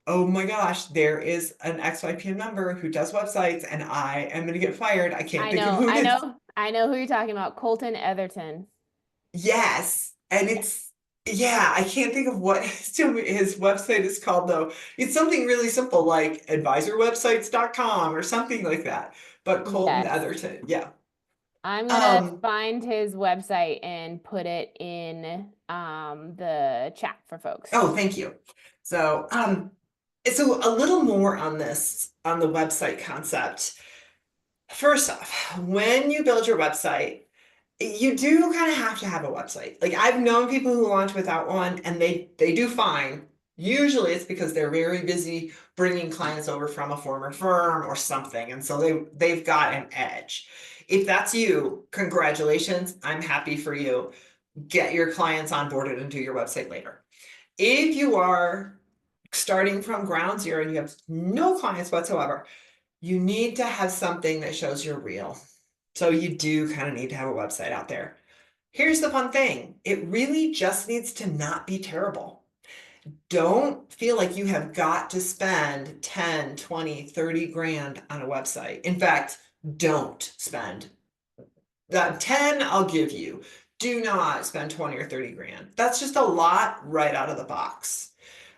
Oh my gosh, there is an XYPN member who does websites and I am gonna get fired. I can't I think of know, who it I is. know, I know who you're talking about. Colton Etherton. Yes, and Yeah. it's yeah, I can't think of what his website is called though. It's something really simple like advisorwebsites.com or something like that. But Colton Yes. Etherton, yeah. I'm gonna Um, find his website and put it in the chat for folks. oh, thank you. So a little more on this on the website concept. First off, when you build your website, you do kind of have to have a website. Like I've known people who launch without one and they do fine. Usually it's because they're very busy bringing clients over from a former firm or something, and so they've got an edge. If that's you, congratulations. I'm happy for you. Get your clients onboarded and do your website later. If you are starting from ground zero and you have no clients whatsoever, you need to have something that shows you're real. So you do kind of need to have a website out there. Here's the fun thing. It really just needs to not be terrible. Don't feel like you have got to spend 10, 20, 30 grand on a website. In fact, don't spend that 10 I'll give you. Do not spend 20 or 30 grand. That's just a lot right out of the box.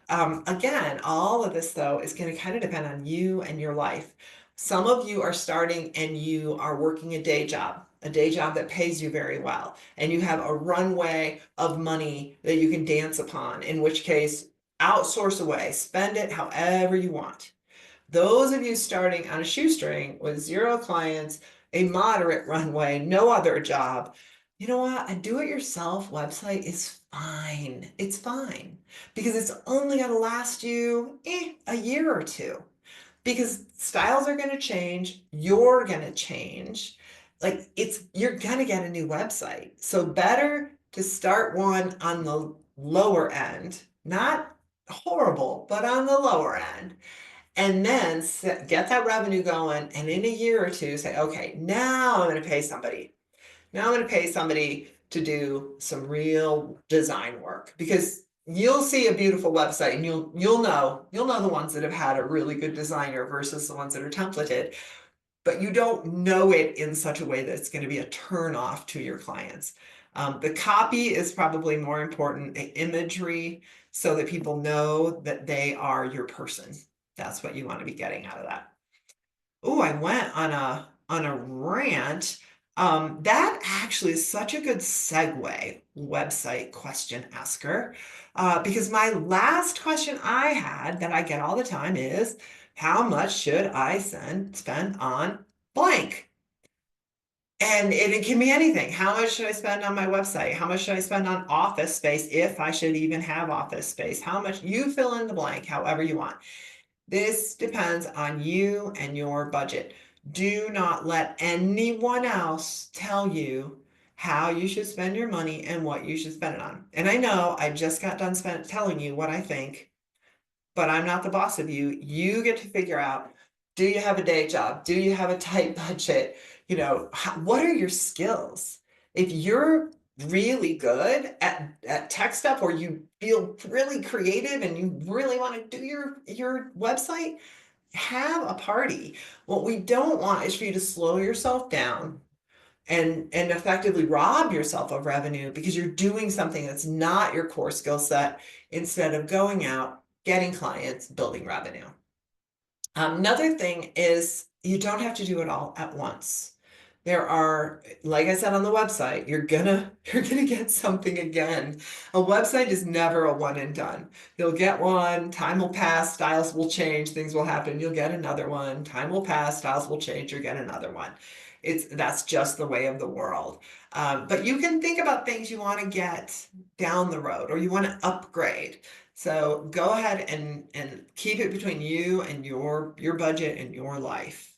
Again, all of this though is going to kind of depend on you and your life. Some of you are starting and you are working a day job that pays you very well, and you have a runway of money that you can dance upon, in which case, outsource away, spend it however you want. Those of you starting on a shoestring with zero clients, a moderate runway, no other job, you know what? A do-it-yourself website is fine. It's fine because it's only going to last you a year or two because styles are going to change. You're going to change. Like you're going to get a new website. So better to start one on the lower end, not horrible, but on the lower end, and then get that revenue going, and in a year or two say, okay, now I'm going to pay somebody. Now I'm going to pay somebody to do some real design work, because you'll see a beautiful website and you'll know the ones that have had a really good designer versus the ones that are templated, but you don't know it in such a way that it's going to be a turn off to your clients. The copy is probably more important, the imagery, so that people know that they are your person. That's what you want to be getting out of that. Oh, I went on a rant. That actually is such a good segue, website question asker, because my last question I had that I get all the time is, how much should I spend on blank? And it can be anything. How much should I spend on my website? How much should I spend on office space, if I should even have office space? How much? You fill in the blank however you want. This depends on you and your budget. Do not let anyone else tell you how you should spend your money and what you should spend it on. And I know I just got done telling you what I think, but I'm not the boss of you. You get to figure out, do you have a day job? Do you have a tight budget? What are your skills? If you're really good at tech stuff, or you feel really creative and you really want to do your website, have a party. What we don't want is for you to slow yourself down and effectively rob yourself of revenue because you're doing something that's not your core skill set, instead of going out, getting clients, building revenue. Another thing is, you don't have to do it all at once. There are, like I said on the website, you're gonna get something again. A website is never a one and done. You'll get one, time will pass, styles will change, things will happen. You'll get another one, time will pass, styles will change, you'll get another one. That's just the way of the world. But you can think about things you want to get down the road or you want to upgrade. So go ahead and keep it between you and your budget and your life.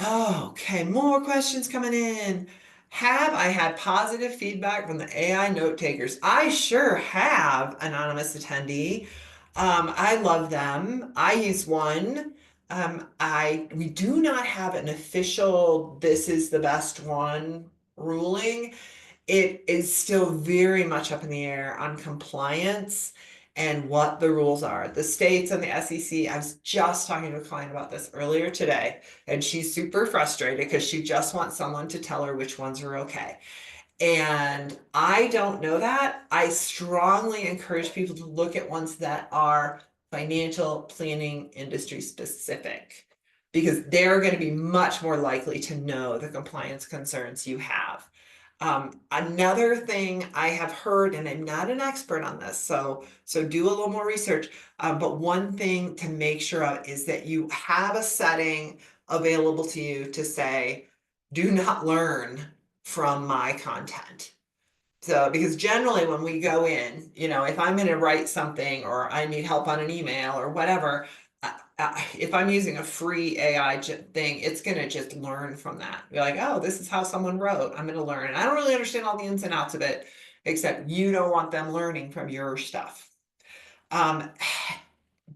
Oh, okay, more questions coming in. Have I had positive feedback from the AI note takers? I sure have, anonymous attendee. I love them. I use one. We do not have an official this is the best one ruling. It is still very much up in the air on compliance and what the rules are. The states and the SEC, I was just talking to a client about this earlier today, and she's super frustrated because she just wants someone to tell her which ones are okay. And I don't know that. I strongly encourage people to look at ones that are financial planning industry specific because they're going to be much more likely to know the compliance concerns you have. Another thing I have heard, and I'm not an expert on this, so do a little more research. But one thing to make sure of is that you have a setting available to you to say, do not learn from my content. So, because generally when we go in, if I'm going to write something or I need help on an email or whatever, if I'm using a free AI thing, it's going to just learn from that. Be like, oh, this is how someone wrote. I'm going to learn. And I don't really understand all the ins and outs of it, except you don't want them learning from your stuff. Um,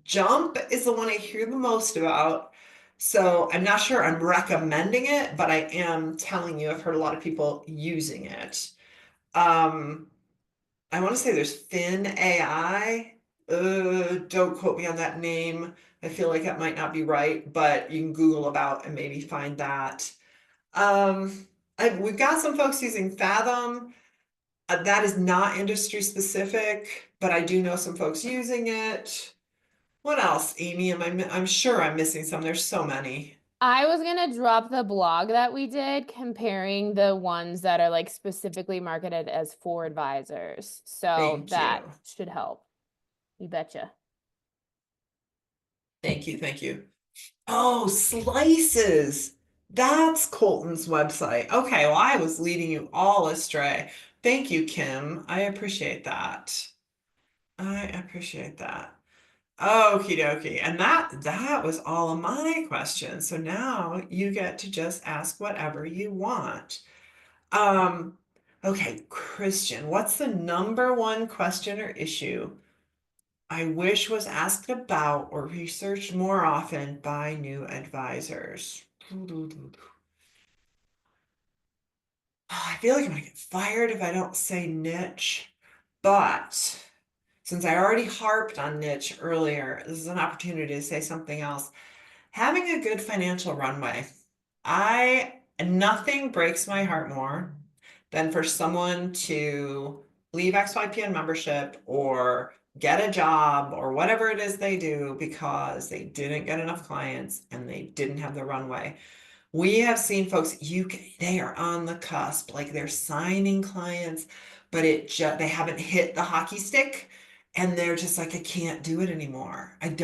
Jump is the one I hear the most about. So I'm not sure I'm recommending it, but I am telling you, I've heard a lot of people using it. Um, I want to say there's Fin AI. Don't quote me on that name. I feel like that might not be right, but you can Google about and maybe find that. Um, we've got some folks using Fathom. That is not industry specific, but I do know some folks using it. What else, Amy? I'm sure I'm missing some. There's so many. I was gonna drop the blog that we did comparing the ones that are like specifically marketed as for advisors. So Thank that you. should help. You betcha. Thank you. Thank you. Oh, slices. That's Colton's website. Okay, well, I was leading you all astray. Thank you, Kim. I appreciate that. I appreciate that. Okie dokie. And that was all of my questions. So now you get to just ask whatever you want. Um, okay, Christian, what's the number one question or issue I wish was asked about or researched more often by new advisors? I feel like I'm gonna get fired if I don't say niche, but since I already harped on niche earlier, this is an opportunity to say something else. Having a good financial runway. Nothing breaks my heart more than for someone to leave XYPN membership or get a job or whatever it is they do because they didn't get enough clients and they didn't have the runway. We have seen folks, they are on the cusp, like they're signing clients, but they haven't hit the hockey stick and they're just like, I can't do it anymore. I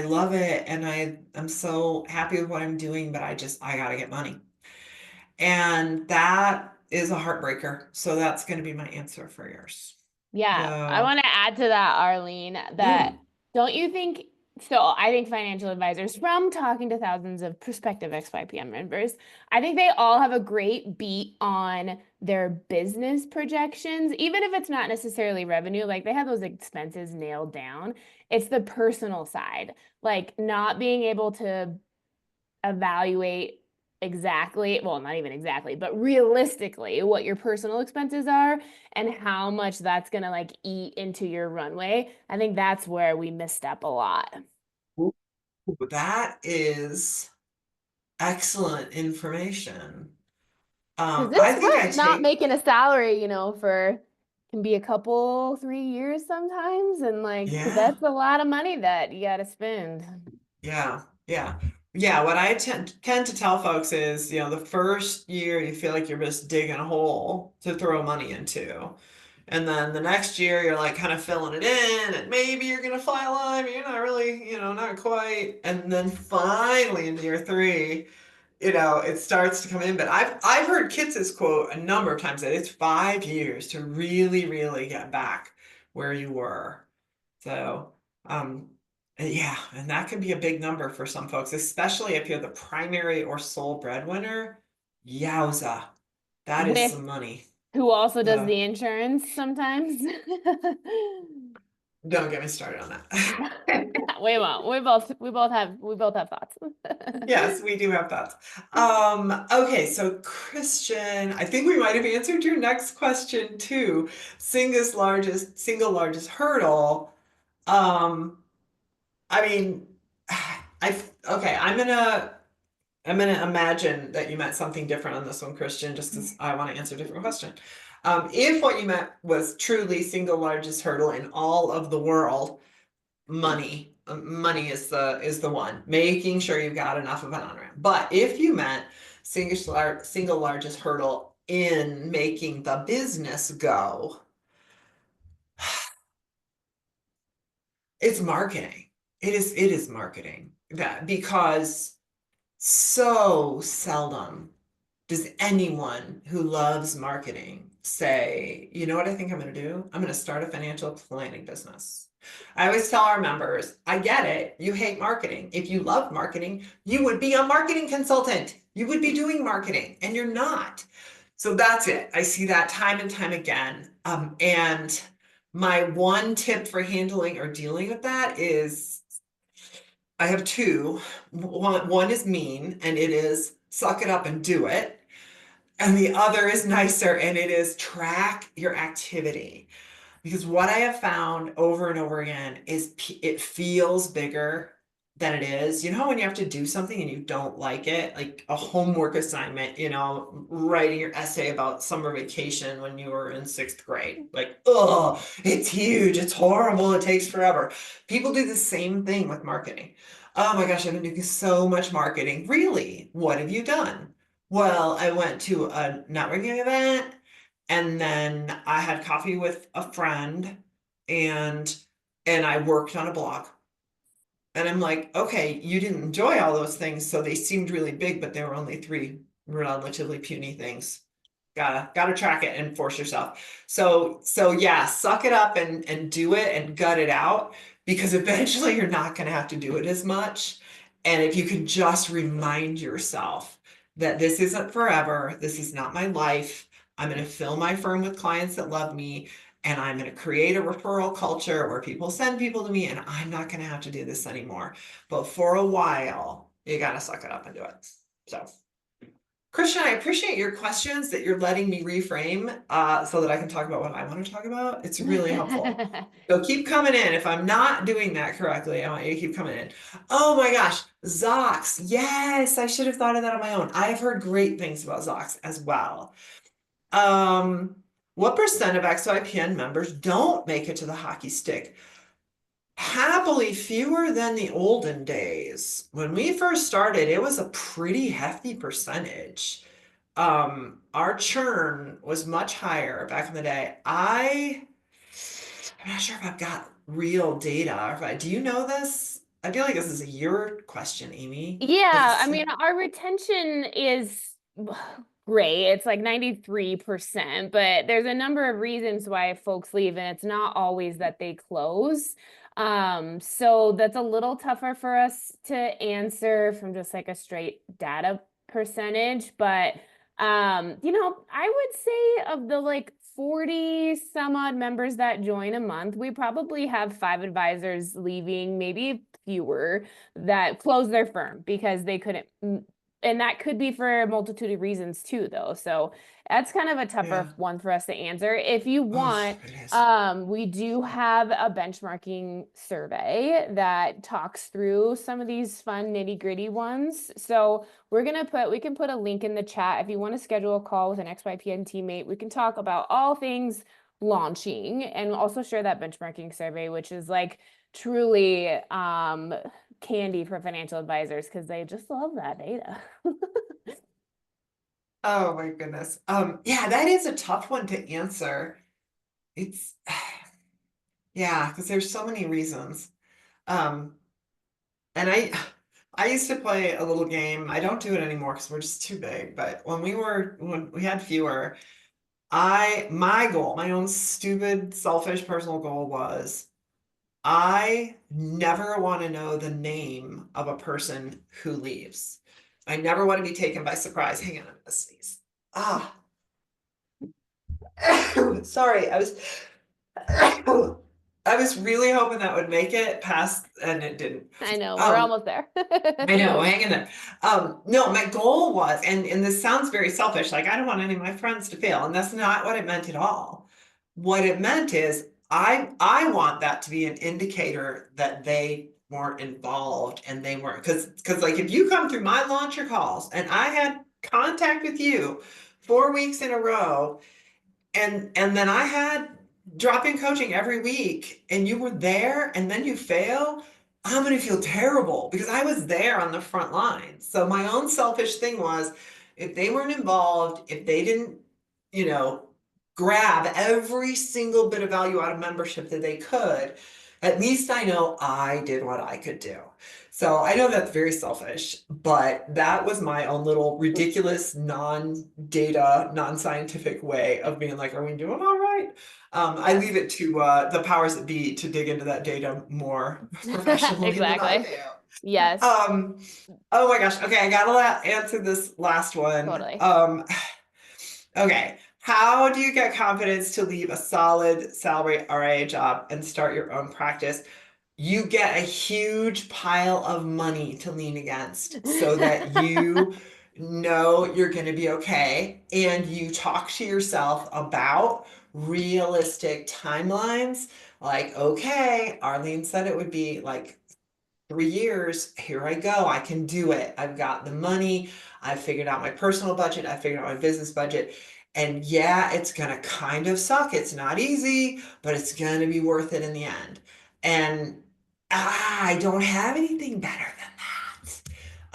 love it and I'm so happy with what I'm doing, but I gotta get money. And that is a heartbreaker. So that's gonna be my answer for yours. Yeah, I So, want to add to that, Arlene, that mm, don't you think so? I think financial advisors, from talking to thousands of prospective XYPM members, I think they all have a great beat on their business projections, even if it's not necessarily revenue, like they have those expenses nailed down. It's the personal side, like not being able to evaluate exactly, well, not even exactly, but realistically what your personal expenses are and how much that's going to like eat into your runway. I think that's where we misstep a lot. that is excellent information. Because I it's think I rough not take, making a salary, for can be a couple, 3 years sometimes. And like, yeah. that's a lot of money that you got to spend. Yeah, yeah. Yeah, what I tend to tell folks is, the first year you feel like you're just digging a hole to throw money into. And then the next year you're like kind of filling it in, and maybe you're gonna fly a line, but you're not really, not quite. And then finally in year three, it starts to come in. But I've heard Kitz's quote a number of times that it's 5 years to really, really get back where you were. So, yeah, and that can be a big number for some folks, especially if you're the primary or sole breadwinner. Yowza, that is With some money. who also does Uh, the insurance sometimes. don't get me started on that. We won't. We both have thoughts. Yes, we do have thoughts. Okay, so Christian, I think we might have answered your next question too. Single largest hurdle. Um, I mean, okay, I'm gonna imagine that you meant something different on this one, Christian, just because I want to answer a different question. If what you meant was truly single largest hurdle in all of the world, money. Money is the one. Making sure you've got enough of an on-ramp. But if you meant single largest hurdle in making the business go, it's marketing. It is marketing. That because so seldom does anyone who loves marketing say, you know what I think I'm going to do? I'm going to start a financial planning business. I always tell our members, I get it. You hate marketing. If you love marketing, you would be a marketing consultant. You would be doing marketing, and you're not. So that's it. I see that time and time again. And my one tip for handling or dealing with that is I have two. One is mean, and it is suck it up and do it. And the other is nicer, and it is track your activity. Because what I have found over and over again is it feels bigger than it is. You know, when you have to do something and you don't like it, like a homework assignment, writing your essay about summer vacation when you were in sixth grade. Like, oh, it's huge, it's horrible, it takes forever. People do the same thing with marketing. Oh my gosh, I've been doing so much marketing. Really? What have you done? Well, I went to a networking event, and then I had coffee with a friend, and I worked on a blog. And I'm like, okay, you didn't enjoy all those things, so they seemed really big, but they were only three relatively puny things. Gotta track it and force yourself. So yeah, suck it up and do it and gut it out, because eventually you're not gonna have to do it as much. And if you can just remind yourself that this isn't forever, this is not my life. I'm gonna fill my firm with clients that love me, and I'm going to create a referral culture where people send people to me, and I'm not going to have to do this anymore. But for a while, you got to suck it up and do it. So, Christian, I appreciate your questions that you're letting me reframe so that I can talk about what I want to talk about. It's really helpful. So keep coming in. If I'm not doing that correctly, I want you to keep coming in. Oh my gosh, Zox. Yes, I should have thought of that on my own. I've heard great things about Zox as well. Um, what percent of XYPN members don't make it to the hockey stick? Happily fewer than the olden days. When we first started, it was a pretty hefty percentage. Our churn was much higher back in the day. I'm not sure if I've got real data. Do you know this? I feel like this is a your question, Amy. Yeah, I It's mean, our retention is great. It's like 93%, but there's a number of reasons why folks leave, and it's not always that they close. So that's a little tougher for us to answer from just like a straight data percentage. But I would say of the like 40 some odd members that join a month, we probably have 5 advisors leaving, maybe fewer that close their firm because they couldn't. And that could be for a multitude of reasons too, though. So that's kind of a tougher yeah. one for us to answer. If you Oh, want, it is. we do have a benchmarking survey that talks through some of these fun nitty-gritty ones. So we can put a link in the chat. If you want to schedule a call with an XYPN teammate, we can talk about all things launching and also share that benchmarking survey, which is like truly candy for financial advisors because they just love that data. Oh my goodness. Yeah, that is a tough one to answer. It's yeah, because there's so many reasons. Um, and I used to play a little game. I don't do it anymore because we're just too big. But when we had fewer, my goal, my own stupid, selfish personal goal was I never want to know the name of a person who leaves. I never want to be taken by surprise. Hang on, I'm gonna sneeze. Ah, sorry, I was really hoping that would make it past, and it didn't. I know, we're Um, almost there. I know, hang in there. No, my goal was, and this sounds very selfish, like I don't want any of my friends to fail, and that's not what it meant at all. What it meant is I want that to be an indicator that they weren't involved and they weren't because like if you come through my launcher calls and I had contact with you 4 weeks in a row and then I had drop-in coaching every week and you were there and then you fail, I'm gonna feel terrible because I was there on the front line. So my own selfish thing was if they weren't involved, if they didn't, you know, grab every single bit of value out of membership that they could, at least I know I did what I could do. So I know that's very selfish, but that was my own little ridiculous non-data, non-scientific way of being like, are we doing all right? I leave it to the powers that be to dig into that data more professionally than I Exactly. do. Yes, Oh my gosh. Okay, I gotta answer this last one. totally. Okay. How do you get confidence to leave a solid salary RIA job and start your own practice? You get a huge pile of money to lean against so that you know you're going to be okay. And you talk to yourself about realistic timelines. Like, okay, Arlene said it would be like 3 years, here I go. I can do it. I've got the money. I've figured out my personal budget. I figured out my business budget. And yeah, it's going to kind of suck. It's not easy, but it's going to be worth it in the end. And I don't have anything better than that.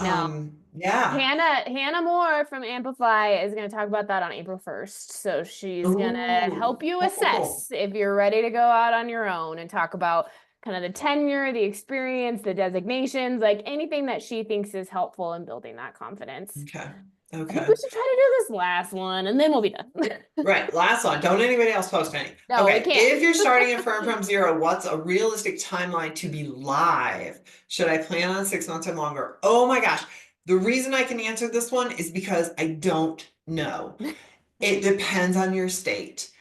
No. Yeah. Hannah Moore from Amplify is going to talk about that on April 1st. So she's going to help Ooh, you cool, cool, cool. assess if you're ready to go out on your own and talk about kind of the tenure, the experience, the designations, like anything that she thinks is helpful in building that confidence. Okay. I think we Okay. should try to do this last one and then we'll be done. Right, last one. Don't anybody else post any. No, we Okay, can't. if you're starting a firm from zero, what's a realistic timeline to be live? Should I plan on 6 months or longer? Oh my gosh. The reason I can answer this one is because I don't know. It depends on your state.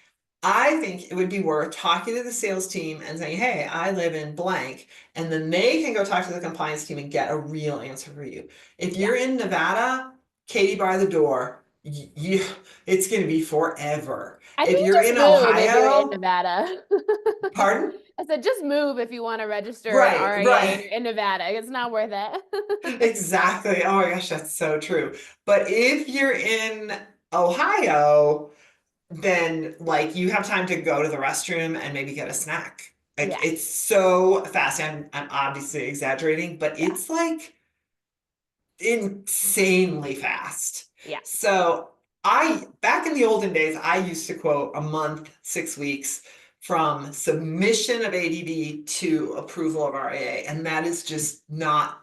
I think it would be worth talking to the sales team and saying, hey, I live in blank. And then they can go talk to the compliance team and get a real answer for you. If Yeah. you're in Nevada, Katie bar the door, it's going to be forever. I If think you're just in move if you're in Ohio, Nevada. pardon? I said just move if you want to register an Right, RIA and right. you're in Nevada. It's not worth it. Exactly. Oh my gosh, that's so true. But if you're in Ohio, then like you have time to go to the restroom and maybe get a snack. Like Yeah, it's so fast. I'm obviously exaggerating, but yeah, it's like insanely fast. yeah, So I back in the olden days, I used to quote a month, 6 weeks from submission of ADV to approval of RIA, and that is just not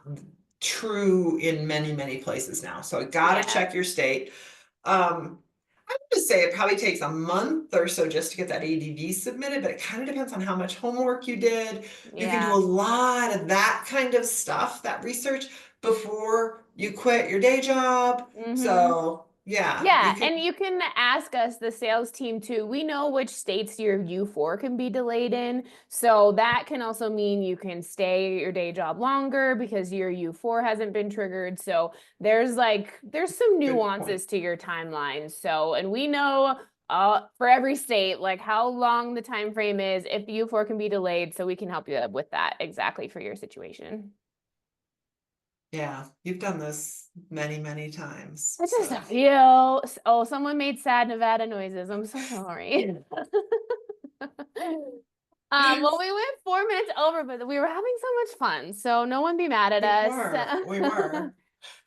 true in many, many places now. So I gotta yeah, check your state. I would just say it probably takes a month or so just to get that ADV submitted, but it kind of depends on how much homework you did. You can do a yeah. lot of that kind of stuff, that research, before you quit your day job. Mm-hmm. So yeah, you Yeah, can, and you can ask us, the sales team, too. We know which states your U4 can be delayed in. So that can also mean you can stay at your day job longer because your U4 hasn't been triggered. So there's some good point. nuances to your timeline. So, and we know for every state, like how long the time frame is, if the U4 can be delayed, so we can help you with that exactly for your situation. Yeah, you've done this many, many times. I just So feel, oh, someone made sad Nevada noises. I'm so sorry. Well, we went 4 minutes over, but we were having so much fun. So no one be mad at We us. were, we were.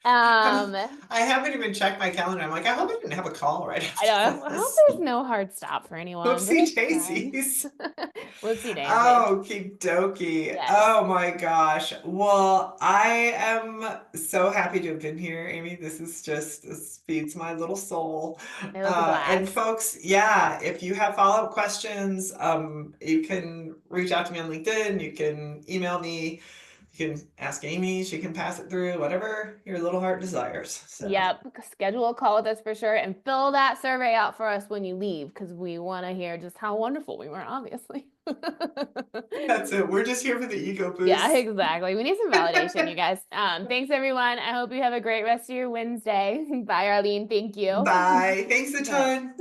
Um, I haven't even checked my calendar. I'm like, I hope I didn't have a call right I after don't, I hope this. there's no hard stop for anyone, but Whoopsie it's fine. daisies. Whoopsie daisies. Okie dokie. Yes, Oh my gosh. Well, I am so happy to have been here, Amy. This feeds my little soul. it was a And blast. folks, yeah, if you have follow-up questions, you can reach out to me on LinkedIn. You can email me. You can ask Amy. She can pass it through, whatever your little heart desires. So. Yep, schedule a call with us for sure and fill that survey out for us when you leave because we want to hear just how wonderful we were, obviously. That's it. We're just here for the ego Yeah, boost. exactly. We need some validation, you guys. Thanks everyone. I hope you have a great rest of your Wednesday. Bye, Arlene. Thank you. Bye. Thanks a Bye. ton.